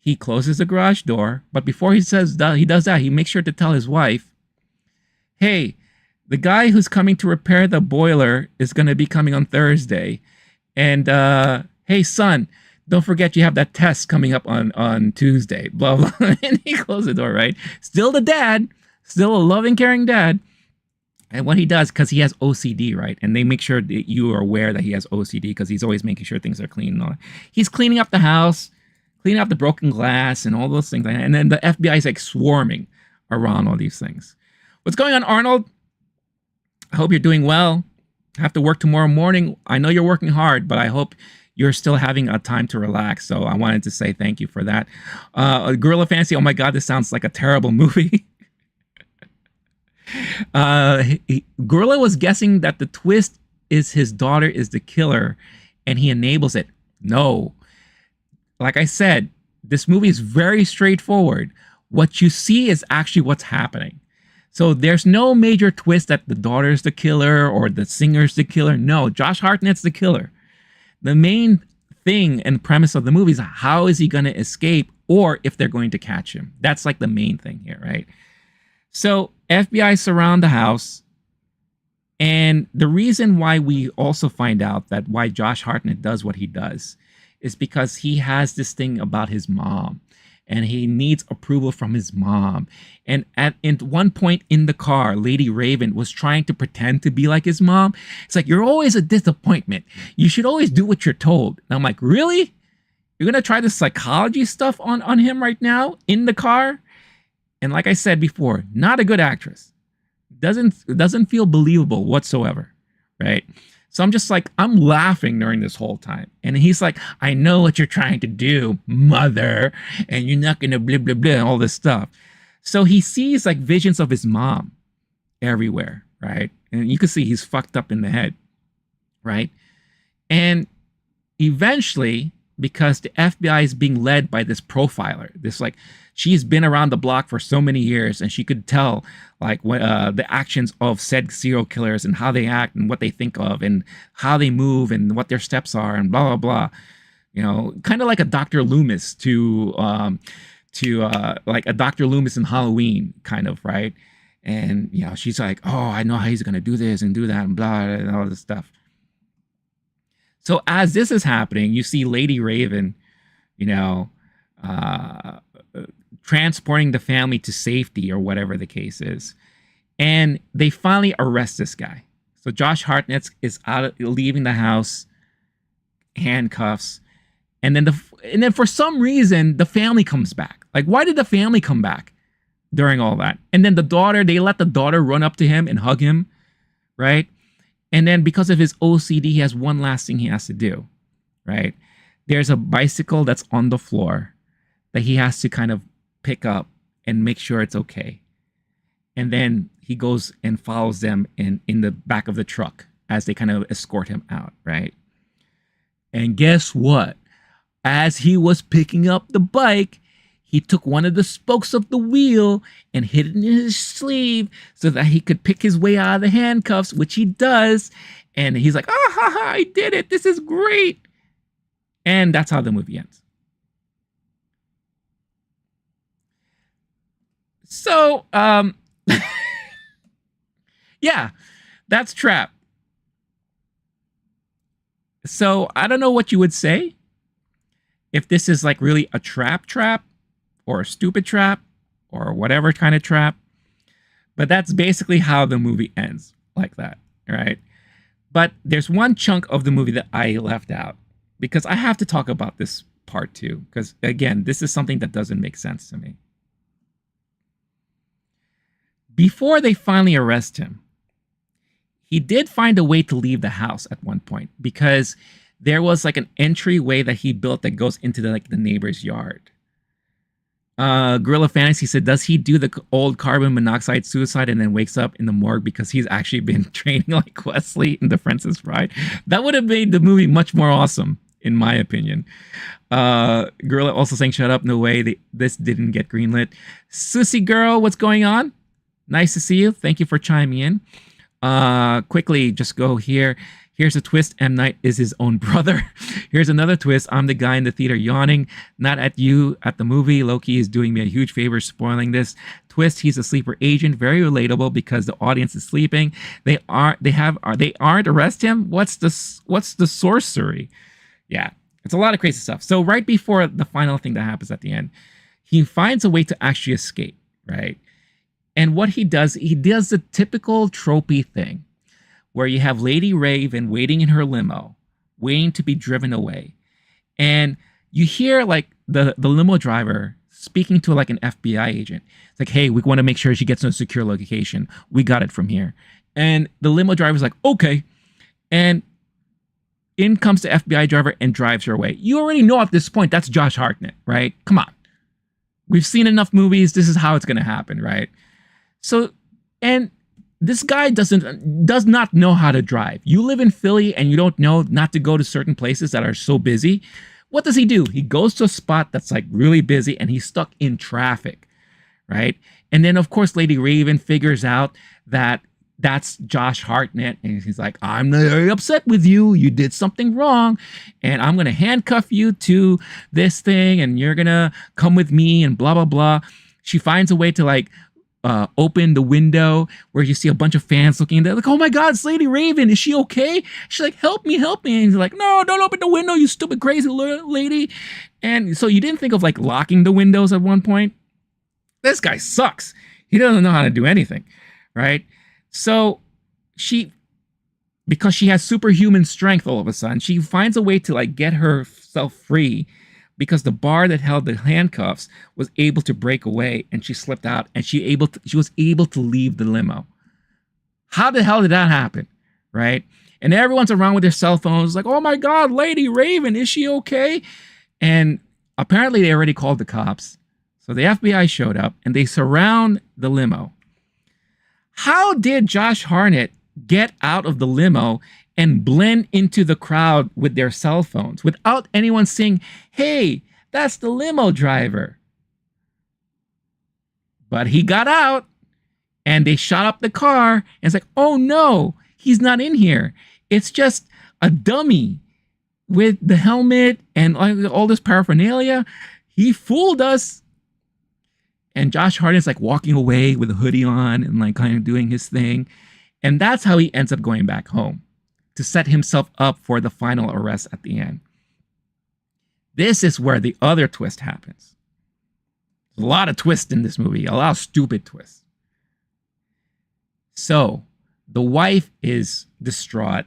He closes the garage door. But before he does that, he makes sure to tell his wife, hey, the guy who's coming to repair the boiler is going to be coming on Thursday. And hey, son, don't forget you have that test coming up on Tuesday. Blah, blah. And he closes the door, right? Still the dad. Still a loving, caring dad. And what he does, because he has OCD, right? And they make sure that you are aware that he has OCD because he's always making sure things are clean and all that. He's cleaning up the house, cleaning up the broken glass and all those things. And then the FBI is like swarming around all these things. What's going on, Arnold? I hope you're doing well. I have to work tomorrow morning. I know you're working hard, but I hope you're still having a time to relax. So I wanted to say thank you for that. Gorilla Fantasy, oh my God, this sounds like a terrible movie. Gorilla was guessing that the twist is his daughter is the killer and he enables it. No. Like I said, this movie is very straightforward. What you see is actually what's happening. So there's no major twist that the daughter's the killer or the singer's the killer. No, Josh Hartnett's the killer. The main thing and premise of the movie is how is he going to escape or if they're going to catch him. That's like the main thing here, right? So FBI surround the house. And the reason why we also find out that why Josh Hartnett does what he does is because he has this thing about his mom and he needs approval from his mom. And at one point in the car, Lady Raven was trying to pretend to be like his mom. It's like, you're always a disappointment. You should always do what you're told. And I'm like, really? You're going to try the psychology stuff on him right now in the car? And like I said before, not a good actress. Doesn't feel believable whatsoever, right? So I'm just like, I'm laughing during this whole time. And he's like, I know what you're trying to do, mother, and you're not going to blah, blah, blah, and all this stuff. So he sees like visions of his mom everywhere, right? And you can see he's fucked up in the head, right? And eventually, because the FBI is being led by this profiler, this like, she's been around the block for so many years and she could tell like what the actions of said serial killers and how they act and what they think of and how they move and what their steps are and blah, blah, blah. You know, kind of like a Dr. Loomis to like a Dr. Loomis in Halloween kind of, right? And, you know, she's like, oh, I know how he's going to do this and do that and blah, and all this stuff. So as this is happening, you see Lady Raven, you know, transporting the family to safety or whatever the case is. And they finally arrest this guy. So Josh Hartnett is leaving the house, handcuffs, and then for some reason the family comes back. Like, why did the family come back during all that? And then they let the daughter run up to him and hug him, right? And then because of his OCD, he has one last thing he has to do, right? There's a bicycle that's on the floor that he has to kind of pick up and make sure it's okay. And then he goes and follows them in the back of the truck as they kind of escort him out, right? And guess what? As he was picking up the bike, he took one of the spokes of the wheel and hid it in his sleeve so that he could pick his way out of the handcuffs, which he does. And he's like, ah, ha, ha, I did it. This is great. And that's how the movie ends. So, yeah, that's Trap. So I don't know what you would say if this is like really a trap or a stupid trap or whatever kind of trap. But that's basically how the movie ends, like that, right? But there's one chunk of the movie that I left out because I have to talk about this part too. Because again, this is something that doesn't make sense to me. Before they finally arrest him, he did find a way to leave the house at one point because there was like an entryway that he built that goes into the neighbor's yard. Gorilla Fantasy said, does he do the old carbon monoxide suicide and then wakes up in the morgue because he's actually been training like Wesley in The Princess Bride? That would have made the movie much more awesome, in my opinion. Gorilla also saying, shut up, no way, this didn't get greenlit. Susie Girl, what's going on? Nice to see you. Thank you for chiming in. Quickly, just go here. Here's a twist. M. Night is his own brother. Here's another twist. I'm the guy in the theater yawning, not at you at the movie. Loki is doing me a huge favor spoiling this twist. He's a sleeper agent, very relatable because the audience is sleeping. They aren't arrest him. What's the sorcery? Yeah, it's a lot of crazy stuff. So right before the final thing that happens at the end, he finds a way to actually escape, right? And what he does the typical tropey thing where you have Lady Raven waiting in her limo, waiting to be driven away. And you hear like the limo driver speaking to like an FBI agent. It's like, hey, we want to make sure she gets to a secure location. We got it from here. And the limo driver's like, okay. And in comes the FBI driver and drives her away. You already know at this point, that's Josh Hartnett, right? Come on. We've seen enough movies. This is how it's going to happen, right? So, and this guy does not know how to drive. You live in Philly and you don't know not to go to certain places that are so busy. What does he do? He goes to a spot that's like really busy and he's stuck in traffic, right? And then of course, Lady Raven figures out that that's Josh Hartnett. And he's like, I'm very upset with you. You did something wrong. And I'm going to handcuff you to this thing. And you're going to come with me and blah, blah, blah. She finds a way to like, open the window where you see a bunch of fans looking. They're like, oh my God, it's Lady Raven. Is she okay? She's like, help me. And he's like, no, don't open the window, you stupid crazy lady. And so you didn't think of like locking the windows at one point? This guy sucks. He doesn't know how to do anything, right? So because she has superhuman strength all of a sudden, she finds a way to like get herself free because the bar that held the handcuffs was able to break away and she slipped out and she was able to leave the limo. How the hell did that happen? Right? And everyone's around with their cell phones like, oh my God, Lady Raven, is she okay? And apparently they already called the cops. So the FBI showed up and they surround the limo. How did Josh Hartnett get out of the limo and blend into the crowd with their cell phones without anyone saying, hey, that's the limo driver? But he got out and they shot up the car and it's like, oh no, he's not in here. It's just a dummy with the helmet and all this paraphernalia. He fooled us. And Josh Hartnett's like walking away with a hoodie on and like kind of doing his thing. And that's how he ends up going back home to set himself up for the final arrest at the end. This is where the other twist happens. There's a lot of twists in this movie, a lot of stupid twists. So The wife is distraught.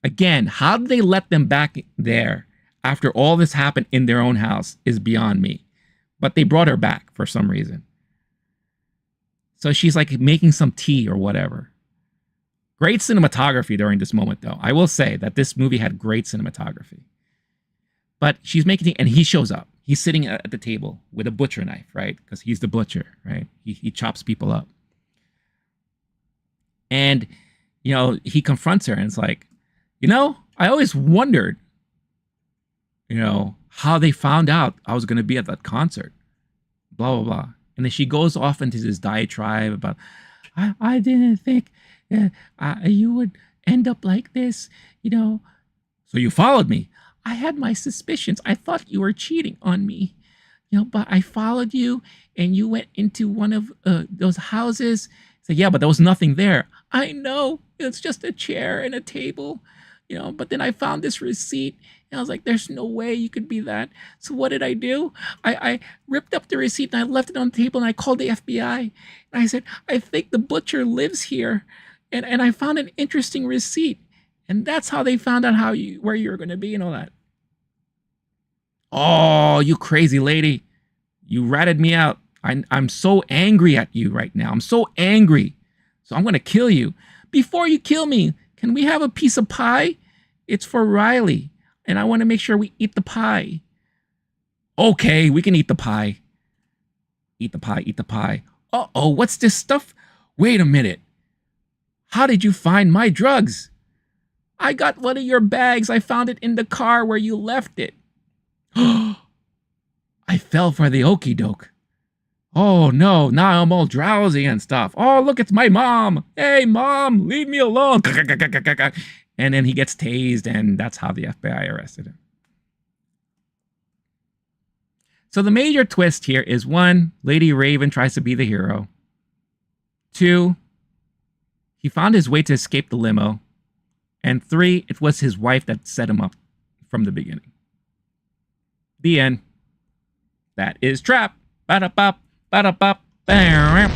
Again, how did they let them back there after all this happened in their own house is beyond me. But they brought her back for some reason. So she's like making some tea or whatever. Great cinematography during this moment, though. I will say that this movie had great cinematography. But she's making tea, and he shows up. He's sitting at the table with a butcher knife, right? Because he's the butcher, right? He chops people up. And, he confronts her and it's like, I always wondered, how they found out I was going to be at that concert. Blah, blah, blah. And then she goes off into this diatribe about, I didn't think you would end up like this, So you followed me. I had my suspicions. I thought you were cheating on me, but I followed you and you went into one of those houses. So yeah, but there was nothing there. I know, it's just a chair and a table, but then I found this receipt and I was like, there's no way you could be that. So what did I do? I ripped up the receipt and I left it on the table and I called the FBI and I said, I think the butcher lives here. And I found an interesting receipt. And that's how they found out where you were going to be and all that. Oh, you crazy lady. You ratted me out. I'm so angry at you right now. I'm so angry. So I'm going to kill you. Before you kill me, can we have a piece of pie? It's for Riley. And I want to make sure we eat the pie. Okay, we can eat the pie. Eat the pie, eat the pie. Uh-oh, what's this stuff? Wait a minute. How did you find my drugs? I got one of your bags. I found it in the car where you left it. I fell for the okie doke. Oh no, now I'm all drowsy and stuff. Oh, look, it's my mom. Hey, mom, leave me alone. And then he gets tased, and that's how the FBI arrested him. So the major twist here is 1, Lady Raven tries to be the hero. 2, he found his way to escape the limo. And 3, it was his wife that set him up from the beginning. The end. That is Trap. Ba-da-bop, ba-da-bop, ba-da-bop.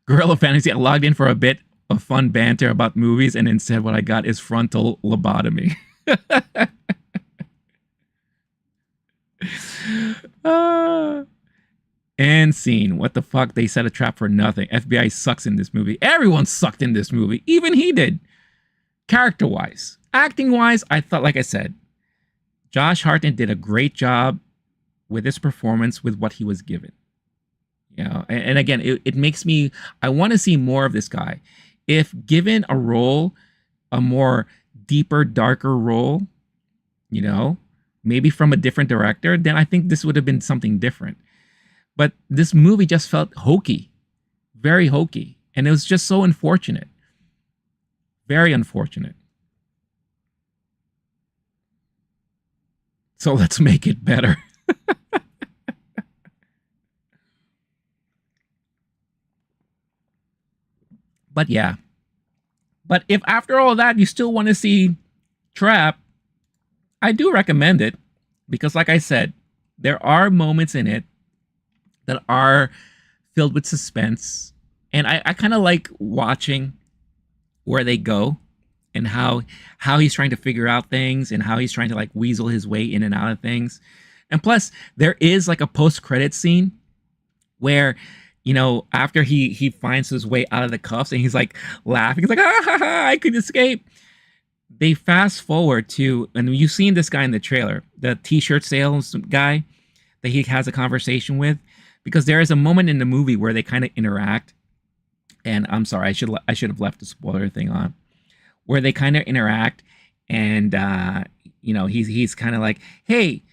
Gorilla Fantasy, I logged in for a bit of fun banter about movies, and instead what I got is frontal lobotomy. And scene. What the fuck? They set a trap for nothing. FBI sucks in this movie. Everyone sucked in this movie. Even he did. Character-wise. Acting-wise, I thought, like I said, Josh Hartnett did a great job with his performance with what he was given. And again, it makes me, I want to see more of this guy. If given a role, a more deeper, darker role, maybe from a different director, then I think this would have been something different. But this movie just felt hokey, very hokey. And it was just so unfortunate. Very unfortunate. So let's make it better. But yeah. But if after all that you still want to see Trap, I do recommend it. Because like I said, there are moments in it that are filled with suspense. And I kind of like watching where they go and how he's trying to figure out things and how he's trying to like weasel his way in and out of things. And plus, there is like a post-credit scene where, after he finds his way out of the cuffs and he's like laughing, he's like, I could escape. They fast forward to, and you've seen this guy in the trailer, the t-shirt sales guy that he has a conversation with, because there is a moment in the movie where they kind of interact. And I'm sorry, I should have left the spoiler thing on, where they kind of interact, and he's kind of like, hey,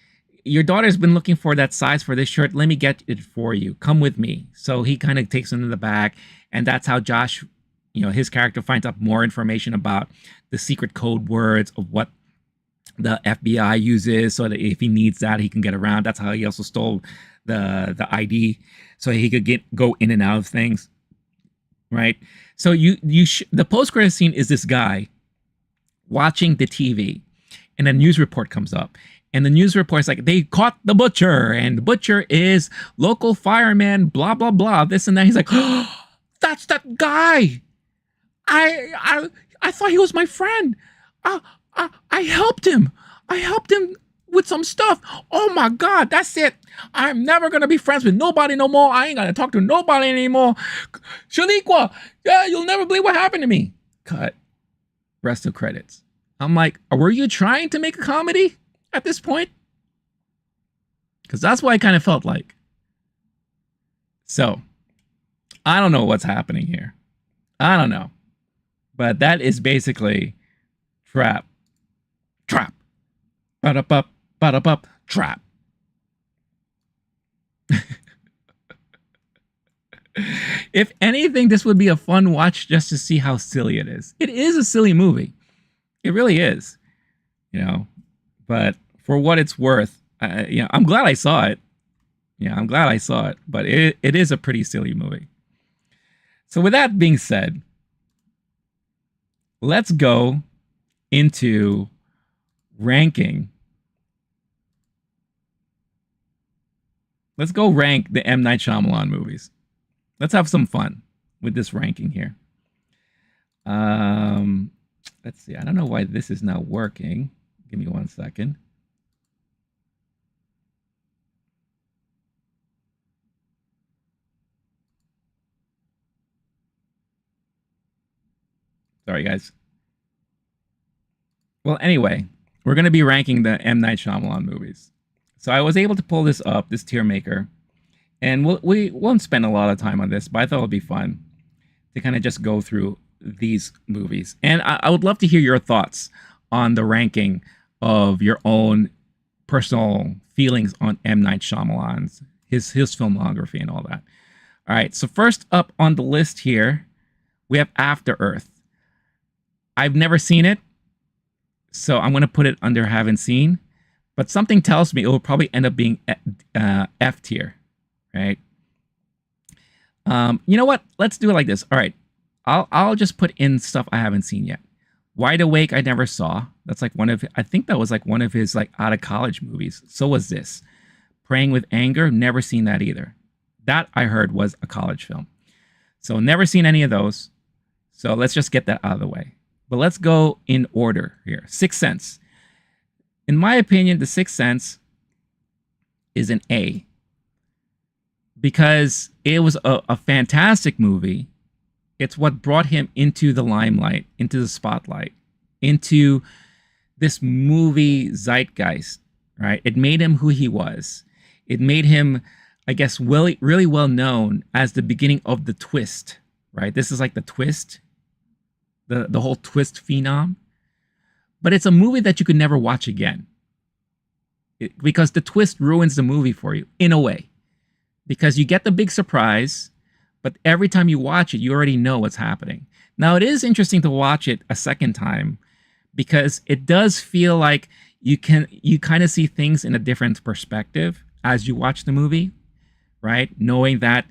your daughter's been looking for that size for this shirt. Let me get it for you. Come with me. So he kind of takes him to the back, and that's how Josh, his character finds out more information about the secret code words of what the FBI uses, so that if he needs that, he can get around. That's how he also stole the ID, so he could go in and out of things. Right. So the post-credit scene is this guy watching the TV, and a news report comes up, And the news reports like they caught the butcher, and the butcher is local fireman, blah blah blah, this and that. He's like, oh, that's that guy. I thought he was my friend. I helped him. I helped him with some stuff. Oh my God, that's it. I'm never gonna be friends with nobody no more. I ain't gonna talk to nobody anymore. Shaniqua, yeah, you'll never believe what happened to me. Cut. Rest of credits. I'm like, were you trying to make a comedy at this point? Because that's what I kind of felt like. So, I don't know what's happening here. I don't know. But that is basically trap. Trap. Ba-da-bup, ba-da-bup, trap. If anything, this would be a fun watch just to see how silly it is. It is a silly movie. It really is. You know, but for what it's worth, you know, I'm glad I saw it. Yeah, I'm glad I saw it. But it is a pretty silly movie. So with that being said, let's go into ranking. Let's go rank the M. Night Shyamalan movies. Let's have some fun with this ranking here. Let's see. I don't know why this is not working. Give me 1 second. Sorry, guys. Well, anyway, we're going to be ranking the M. Night Shyamalan movies. So I was able to pull this up, this tier maker, and we won't spend a lot of time on this, but I thought it would be fun to kind of just go through these movies. And I would love to hear your thoughts on the ranking of your own personal feelings on M. Night Shyamalan's, his filmography and all that. All right, so first up on the list here, we have After Earth. I've never seen it, so I'm going to put it under haven't seen. But something tells me it will probably end up being F tier, right? You know what? Let's do it like this. All right, I'll just put in stuff I haven't seen yet. Wide Awake, I never saw. That's like one of, I think that was like one of his like out of college movies. So was this. Praying with Anger, never seen that either. That I heard was a college film. So never seen any of those. So let's just get that out of the way. But let's go in order here. Sixth Sense. In my opinion, The Sixth Sense is an A. Because it was a fantastic movie. It's what brought him into the limelight, into the spotlight, into this movie zeitgeist, right? It made him who he was. It made him, I guess, really well known as the beginning of the twist, right? This is like the twist, the whole twist phenom. But it's a movie that you could never watch again. Because the twist ruins the movie for you, in a way. Because you get the big surprise, but every time you watch it, you already know what's happening. Now, it is interesting to watch it a second time, because it does feel like you kind of see things in a different perspective as you watch the movie, right? Knowing that,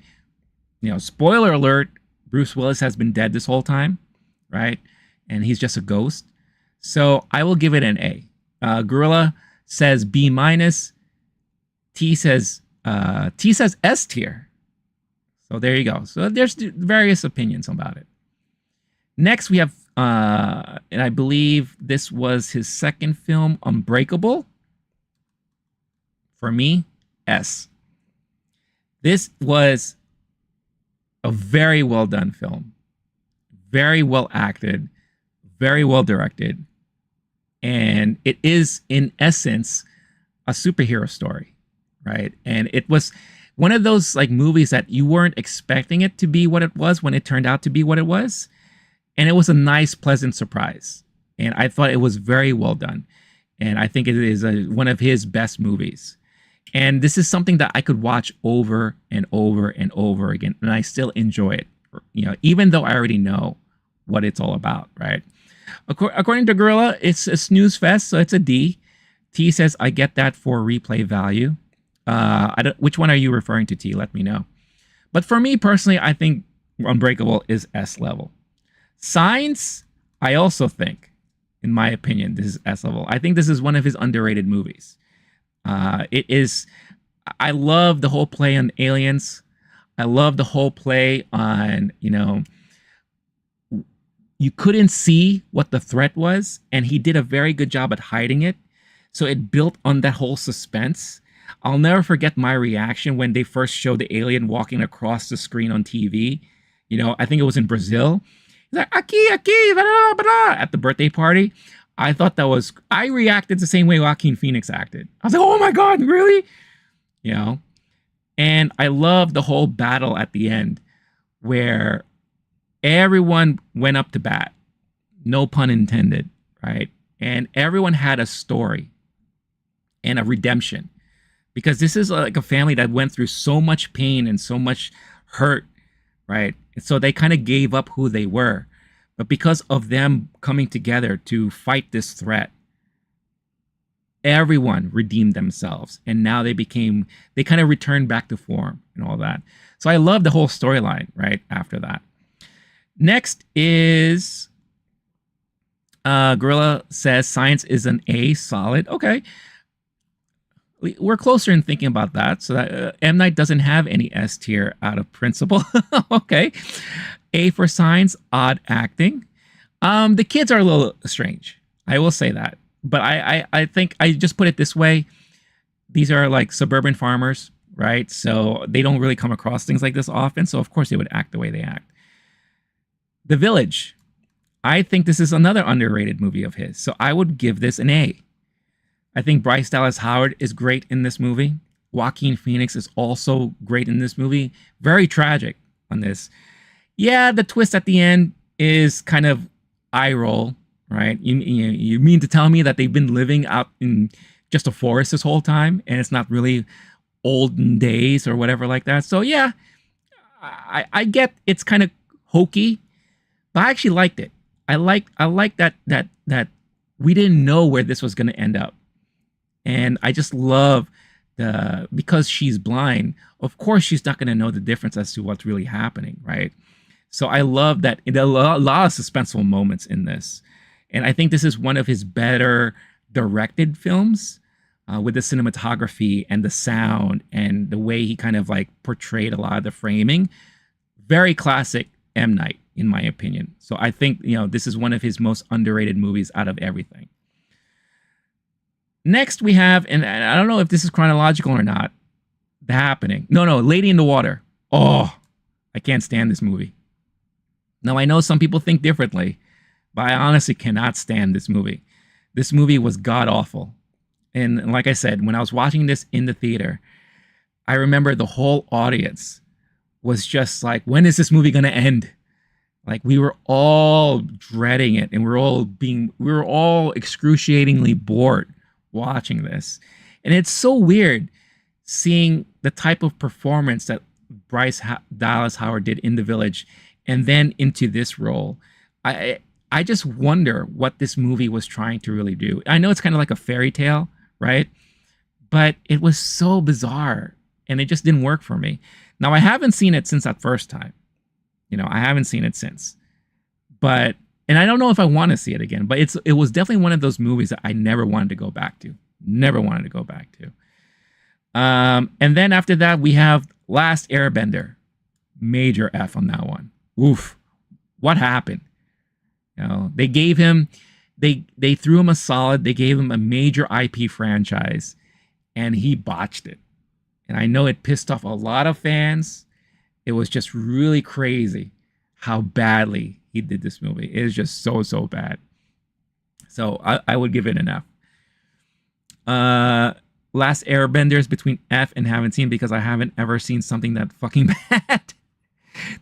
you know, spoiler alert, Bruce Willis has been dead this whole time, right? And he's just a ghost. So I will give it an A. Gorilla says B minus. T says S tier. So there you go. So there's various opinions about it. Next we have, and I believe this was his second film, Unbreakable. For me, S. This was a very well done film. Very well acted. Very well directed. And it is, in essence, a superhero story, right? And it was one of those like movies that you weren't expecting it to be what it was when it turned out to be what it was. And it was a nice, pleasant surprise. And I thought it was very well done. And I think it is one of his best movies. And this is something that I could watch over and over and over again. And I still enjoy it, you know, even though I already know what it's all about, right? According to Gorilla, it's a snooze fest, so it's a D. T says, I get that for replay value. Which one are you referring to, T? Let me know. But for me personally, I think Unbreakable is S level. Signs, I also think, in my opinion, this is S level. I think this is one of his underrated movies. It is. I love the whole play on aliens. I love the whole play on, you couldn't see what the threat was, and he did a very good job at hiding it. So it built on that whole suspense. I'll never forget my reaction when they first showed the alien walking across the screen on TV. I think it was in Brazil. He's like, Aki, Aki, blah, blah, blah, at the birthday party. I reacted the same way Joaquin Phoenix acted. I was like, oh my God, really? You know? And I love the whole battle at the end where everyone went up to bat. No pun intended, right? And everyone had a story and a redemption, because this is like a family that went through so much pain and so much hurt, right? And so they kind of gave up who they were. But because of them coming together to fight this threat, everyone redeemed themselves. And now they kind of returned back to form and all that. So I love the whole storyline, right? After that. Next is Gorilla says science is an A, solid. Okay. We're closer in thinking about that. So that M. Night doesn't have any S tier out of principle. Okay. A for science, odd acting. The kids are a little strange. I will say that. But I think I just put it this way. These are like suburban farmers, right? So they don't really come across things like this often. So of course they would act the way they act. The Village. I think this is another underrated movie of his. So I would give this an A. I think Bryce Dallas Howard is great in this movie. Joaquin Phoenix is also great in this movie. Very tragic on this. Yeah, the twist at the end is kind of eye roll, right? You mean to tell me that they've been living out in just a forest this whole time and it's not really olden days or whatever like that? So yeah, I get it's kind of hokey, but I actually liked it. I like that we didn't know where this was going to end up. And I just love because she's blind, of course she's not going to know the difference as to what's really happening, right? So I love that. There are a lot of suspenseful moments in this. And I think this is one of his better directed films with the cinematography and the sound and the way he kind of like portrayed a lot of the framing. Very classic M. Night, in my opinion. So I think, this is one of his most underrated movies out of everything. Next we have, and I don't know if this is chronological or not, The Happening. No, Lady in the Water. Oh, I can't stand this movie. Now, I know some people think differently, but I honestly cannot stand this movie. This movie was god-awful. And like I said, when I was watching this in the theater, I remember the whole audience was just like, when is this movie going to end? Like, we were all dreading it, and we were all excruciatingly bored watching this. And it's so weird seeing the type of performance that Bryce Dallas Howard did in The Village and then into this role. I just wonder what this movie was trying to really do. I know it's kind of like a fairy tale, right? But it was so bizarre and it just didn't work for me. Now, I haven't seen it since that first time. I haven't seen it since. And I don't know if I want to see it again, but it was definitely one of those movies that I never wanted to go back to. Never wanted to go back to. And then after that, we have Last Airbender. Major F on that one. Oof. What happened? They gave him, they threw him a solid. They gave him a major IP franchise, and he botched it. And I know it pissed off a lot of fans. It was just really crazy how badly he did this movie. It is just so bad. So I would give it an F. Last Airbender is between F and haven't seen because I haven't ever seen something that fucking bad.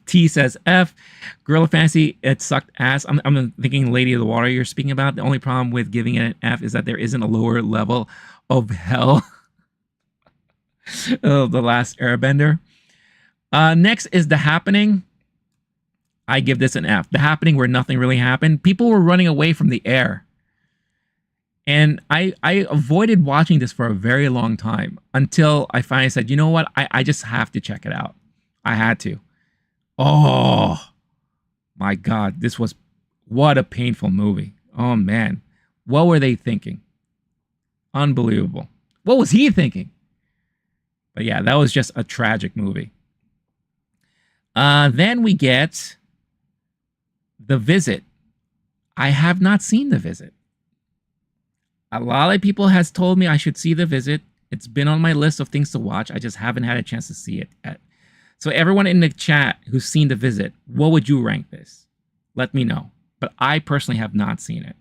T says F. Gorilla Fantasy, it sucked ass. I'm thinking Lady of the Water you're speaking about. The only problem with giving it an F is that there isn't a lower level of hell. The Last Airbender. Next is The Happening. I give this an F. The Happening, where nothing really happened. People were running away from the air. And I avoided watching this for a very long time until I finally said, you know what? I just have to check it out. I had to. Oh, my God. What a painful movie. Oh, man. What were they thinking? Unbelievable. What was he thinking? But yeah, that was just a tragic movie. Then we get The Visit. I have not seen The Visit. A lot of people has told me I should see The Visit. It's been on my list of things to watch. I just haven't had a chance to see it yet. So everyone in the chat who's seen The Visit, what would you rank this? Let me know. But I personally have not seen it.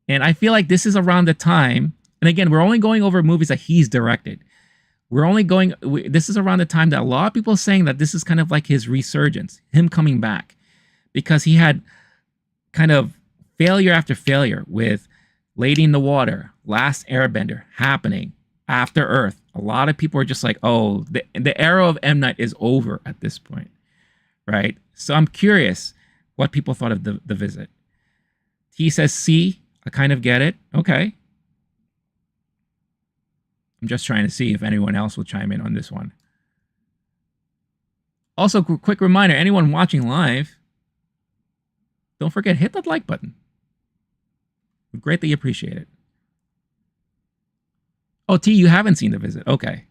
And I feel like this is around the time, and again, we're only going over movies that he's directed. This is around the time that a lot of people are saying that this is kind of like his resurgence, him coming back. Because he had kind of failure after failure with Lady in the Water, Last Airbender, Happening, After Earth. A lot of people are just like, oh, the era of M. Night is over at this point, right? So I'm curious what people thought of the Visit. He says C. I kind of get it. Okay. I'm just trying to see if anyone else will chime in on this one. Also, quick reminder, anyone watching live, don't forget, hit that like button. We greatly appreciate it. Oh, T, you haven't seen The Visit. Okay.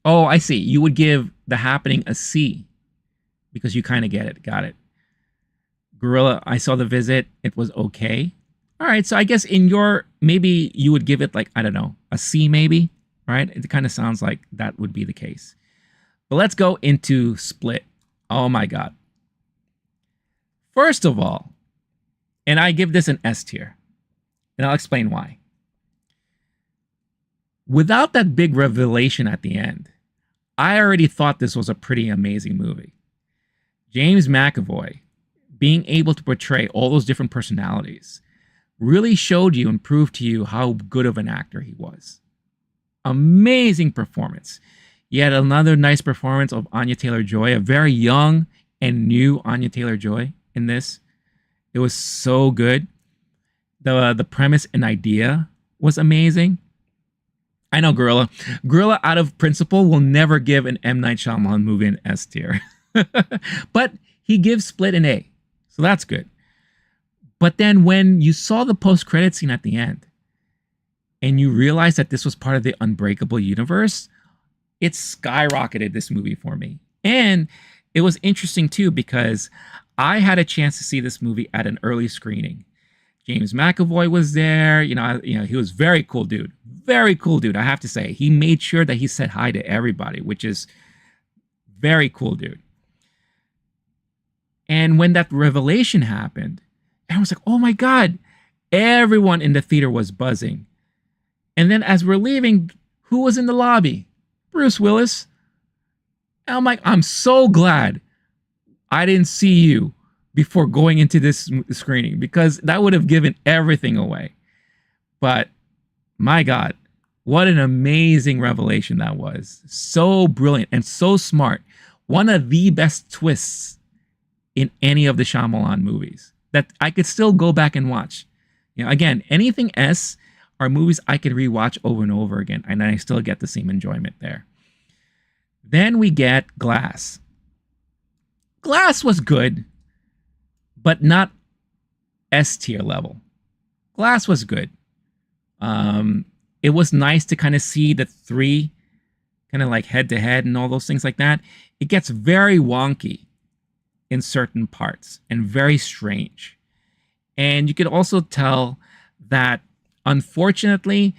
Oh, I see. You would give The Happening a C because you kind of get it. Got it. Gorilla, I saw The Visit. It was okay. All right. So I guess maybe you would give it like, I don't know, a C maybe, right? It kind of sounds like that would be the case. But let's go into Split. Oh my God. First of all, and I give this an S tier, and I'll explain why. Without that big revelation at the end, I already thought this was a pretty amazing movie. James McAvoy, being able to portray all those different personalities, really showed you and proved to you how good of an actor he was. Amazing performance. You had another nice performance of Anya Taylor-Joy, a very young and new Anya Taylor-Joy in this. It was so good. The premise and idea was amazing. I know Gorilla. Gorilla, out of principle, will never give an M. Night Shyamalan movie an S tier. But he gives Split an A. So that's good. But then when you saw the post-credit scene at the end, and you realized that this was part of the Unbreakable universe, it skyrocketed this movie for me. And it was interesting too, because I had a chance to see this movie at an early screening. James McAvoy was there. He was very cool dude. Very cool dude, I have to say. He made sure that he said hi to everybody, which is very cool dude. And when that revelation happened, I was like, oh my God, everyone in the theater was buzzing. And then as we're leaving, who was in the lobby? Bruce Willis. And I'm like, I'm so glad I didn't see you before going into this screening, because that would have given everything away. But my God, what an amazing revelation that was. So brilliant and so smart. One of the best twists in any of the Shyamalan movies that I could still go back and watch. Again, anything S are movies I could rewatch over and over again, and I still get the same enjoyment there. Then we get Glass. Glass was good, but not S tier level. Glass was good. It was nice to kind of see the three kind of like head to head and all those things like that. It gets very wonky in certain parts and very strange. And you could also tell that, unfortunately,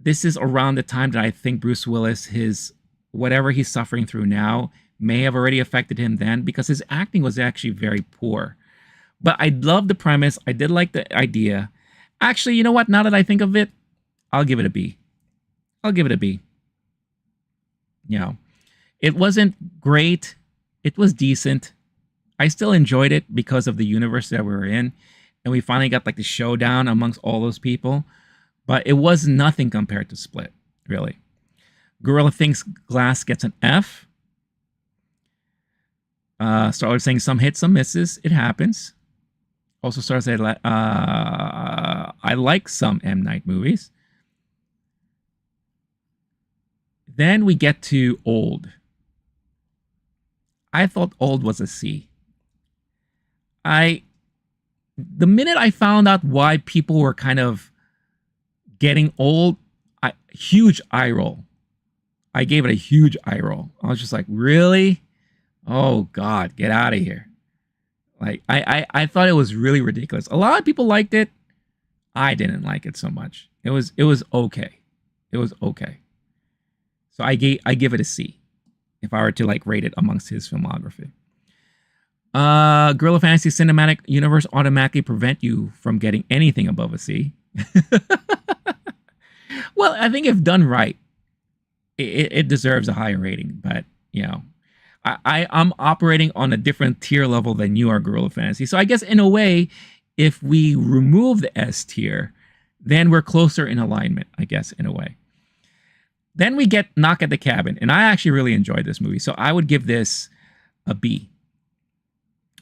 this is around the time that I think Bruce Willis, whatever he's suffering through now, may have already affected him then, because his acting was actually very poor. But I love the premise. I did like the idea. Actually, you know what? Now that I think of it, I'll give it a B. I'll give it a B. It wasn't great. It was decent. I still enjoyed it because of the universe that we were in. And we finally got like the showdown amongst all those people. But it was nothing compared to Split, really. Gorilla thinks Glass gets an F. Started saying some hits, some misses. It happens. Also started saying, I like some M. Night movies. Then we get to Old. I thought Old was a C. The minute I found out why people were kind of Getting old, huge eye roll. I gave it a huge eye roll. I was just like, really? Oh God, get out of here. Like I thought it was really ridiculous. A lot of people liked it. I didn't like it so much. It was okay. It was okay. So I give it a C if I were to like rate it amongst his filmography. Gorilla Fantasy Cinematic Universe automatically prevent you from getting anything above a C. Well, I think if done right, it deserves a higher rating. But you know, I'm operating on a different tier level than you are, Gorilla Fantasy. So I guess in a way, if we remove the S tier, then we're closer in alignment, I guess, in a way. Then we get Knock at the Cabin, and I actually really enjoyed this movie. So I would give this a B.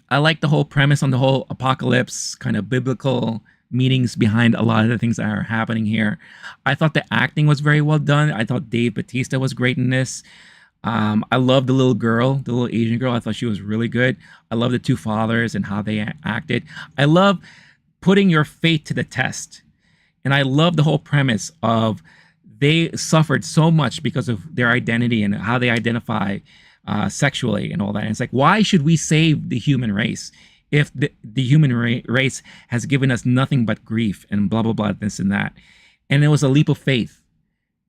I like the whole premise on the whole apocalypse, kind of biblical meanings behind a lot of the things that are happening here. I thought the acting was very well done. I thought Dave Bautista was great in this. I love the little girl, the little Asian girl. I thought she was really good. I love the two fathers and how they acted. I love putting your faith to the test. And I love the whole premise of they suffered so much because of their identity and how they identify sexually and all that. And it's like, why should we save the human race if the human race has given us nothing but grief and blah, blah, blah, this and that. And it was a leap of faith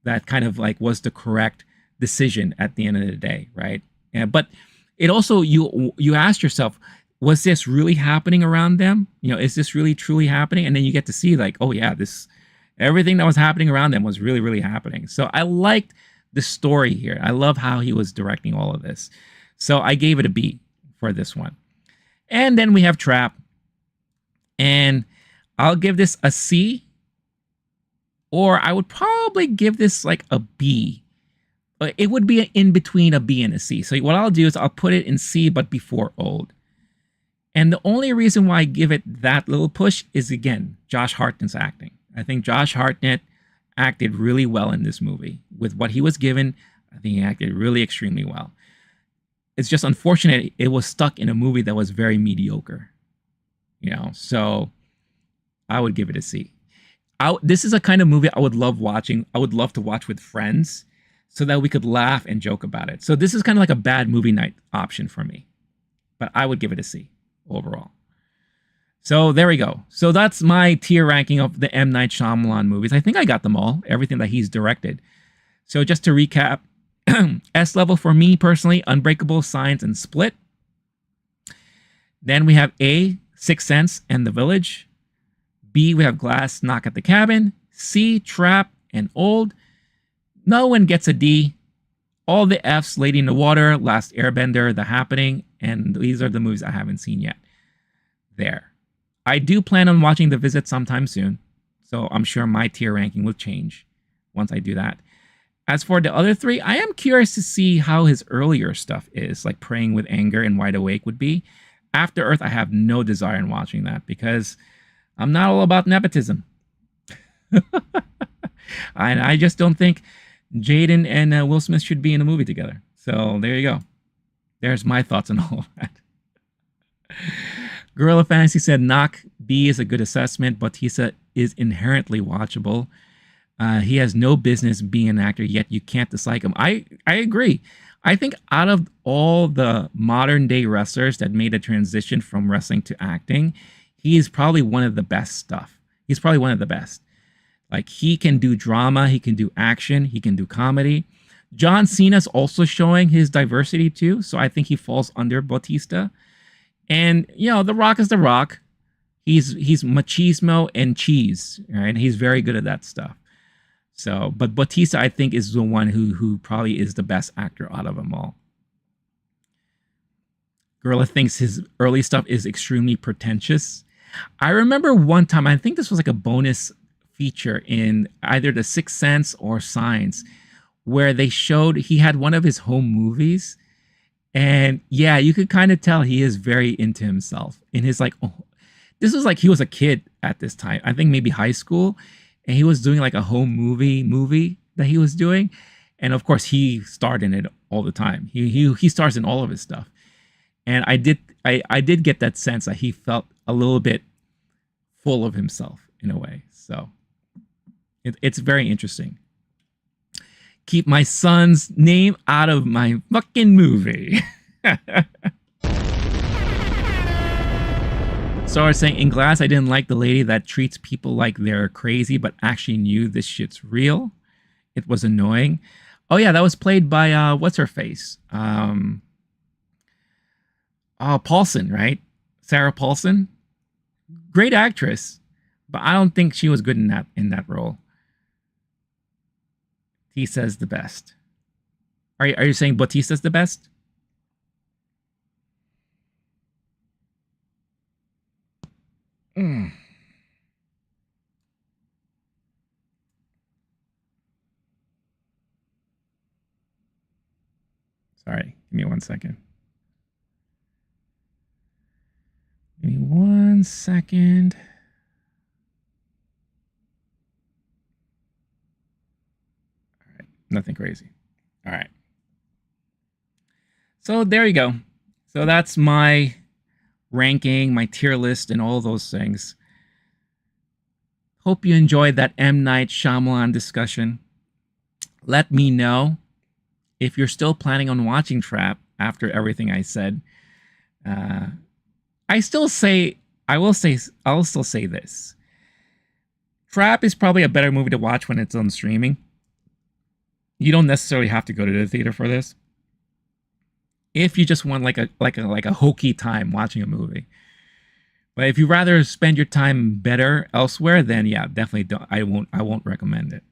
that kind of like was the correct decision at the end of the day, right? But it also, you ask yourself, was this really happening around them? You know, is this really truly happening? And then you get to see like, oh yeah, everything that was happening around them was really, really happening. So I liked the story here. I love how he was directing all of this. So I gave it a B for this one. And then we have Trap. And I'll give this a C. Or I would probably give this like a B. It would be in between a B and a C. So what I'll do is I'll put it in C, but before Old. And the only reason why I give it that little push is, again, Josh Hartnett's acting. I think Josh Hartnett acted really well in this movie. With what he was given, I think he acted really extremely well. It's just unfortunate it was stuck in a movie that was very mediocre. You know, so I would give it a C. This is a kind of movie I would love watching. I would love to watch with friends so that we could laugh and joke about it. So this is kind of like a bad movie night option for me. But I would give it a C overall. So there we go. So that's my tier ranking of the M. Night Shyamalan movies. I think I got them all, everything that he's directed. So just to recap, S level for me personally, Unbreakable, Signs, and Split. Then we have A, Sixth Sense, and The Village. B, we have Glass, Knock at the Cabin. C, Trap, and Old. No one gets a D. All the Fs, Lady in the Water, Last Airbender, The Happening, and these are the movies I haven't seen yet. There. I do plan on watching The Visit sometime soon, so I'm sure my tier ranking will change once I do that. As for the other three, I am curious to see how his earlier stuff is, like Praying with Anger and Wide Awake would be. After Earth, I have no desire in watching that because I'm not all about nepotism. And I just don't think Jaden and Will Smith should be in a movie together. So there you go. There's my thoughts on all of that. Gorilla Fantasy said Knock B is a good assessment. Bautista is inherently watchable. He has no business being an actor, yet you can't dislike him. I agree. I think out of all the modern day wrestlers that made a transition from wrestling to acting, he is probably one of the best stuff. He's probably one of the best. Like, he can do drama, he can do action, he can do comedy. John Cena's also showing his diversity too, so I think he falls under Bautista. And, you know, The Rock is The Rock. He's machismo and cheese, right? He's very good at that stuff. So, but Bautista, I think, is the one who probably is the best actor out of them all. Gorilla thinks his early stuff is extremely pretentious. I remember one time, I think this was like a bonus feature in either The Sixth Sense or Signs, where they showed he had one of his home movies. And yeah, you could kind of tell he is very into himself. In his like, oh, this was like he was a kid at this time. I think maybe high school. And he was doing like a home movie that he was doing. And of course, he starred in it all the time. He stars in all of his stuff. And I did get that sense that he felt a little bit full of himself in a way. So It's very interesting. Keep my son's name out of my fucking movie. So I was saying, in Glass, I didn't like the lady that treats people like they're crazy, but actually knew this shit's real. It was annoying. Oh yeah, that was played by what's her face? Paulson, right? Sarah Paulson. Great actress, but I don't think she was good in that role. Batista's the best. Are you saying Batista's the best? Sorry, give me 1 second. Give me 1 second. All right, nothing crazy. All right. So there you go. So that's my ranking, my tier list, and all those things. Hope you enjoyed that M. Night Shyamalan discussion. Let me know if you're still planning on watching Trap after everything I said. I'll still say this. Trap is probably a better movie to watch when it's on streaming. You don't necessarily have to go to the theater for this. If you just want like a hokey time watching a movie. But if you rather spend your time better elsewhere, then yeah, definitely don't. I won't recommend it.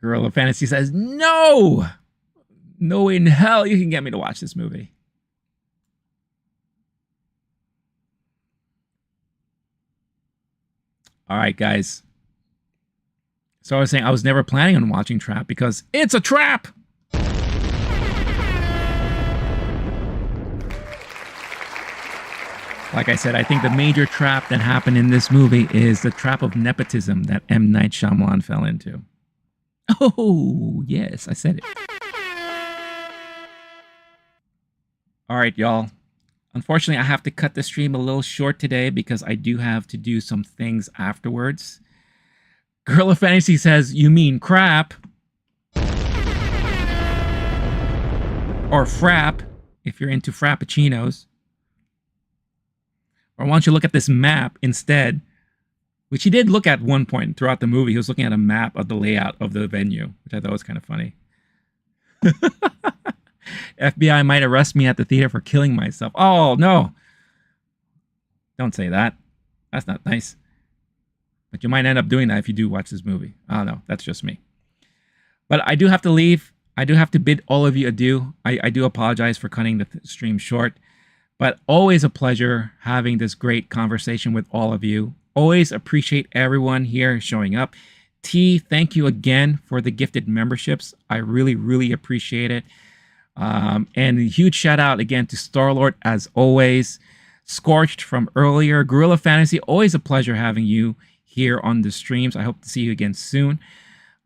Gorilla Fantasy says, no way in hell you can get me to watch this movie. All right, guys. So I was saying I was never planning on watching Trap because it's a trap. Like I said, I think the major trap that happened in this movie is the trap of nepotism that M. Night Shyamalan fell into. Oh, yes, I said it. All right, y'all. Unfortunately, I have to cut the stream a little short today because I do have to do some things afterwards. Girl of Fantasy says, you mean crap? Or frap, if you're into frappuccinos. Or why don't you look at this map instead? Which he did look at one point throughout the movie. He was looking at a map of the layout of the venue, which I thought was kind of funny. FBI might arrest me at the theater for killing myself. Oh, no. Don't say that. That's not nice. But you might end up doing that if you do watch this movie. I don't know. That's just me. But I do have to leave. I do have to bid all of you adieu. I do apologize for cutting the stream short. But always a pleasure having this great conversation with all of you. Always appreciate everyone here showing up. T, thank you again for the gifted memberships. I really, really appreciate it. And a huge shout out again to Starlord as always. Scorched from earlier. Gorilla Fantasy, always a pleasure having you here on the streams. I hope to see you again soon.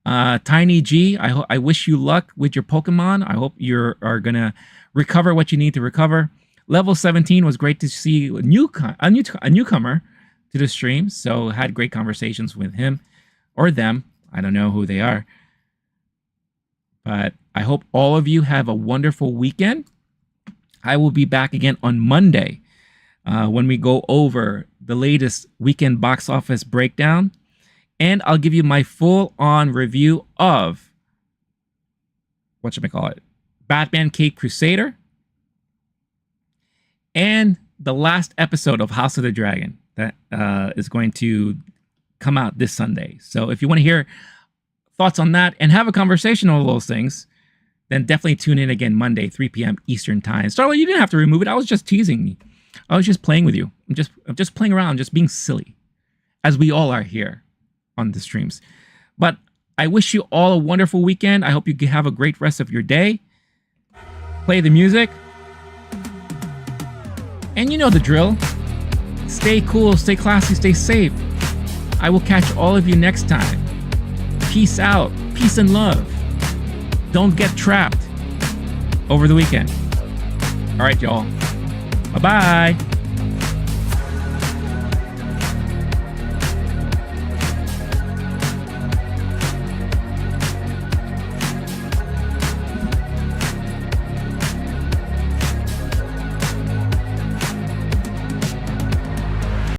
Tiny G, I wish you luck with your Pokemon. I hope you are going to recover what you need to recover. Level 17 was great to see a newcomer to the stream. So had great conversations with him or them. I don't know who they are. But I hope all of you have a wonderful weekend. I will be back again on Monday when we go over the latest weekend box office breakdown. And I'll give you my full-on review of, Batman Caped Crusader. And the last episode of House of the Dragon that is going to come out this Sunday. So if you want to hear thoughts on that and have a conversation on all those things, then definitely tune in again Monday, 3 p.m. Eastern Time. Starla, you didn't have to remove it. I was just teasing me. I was just playing with you. I'm just playing around, just being silly, as we all are here on the streams. But I wish you all a wonderful weekend. I hope you have a great rest of your day. Play the music. And you know the drill. Stay cool, stay classy, stay safe. I will catch all of you next time. Peace out. Peace and love. Don't get trapped over the weekend. All right, y'all. Bye-bye.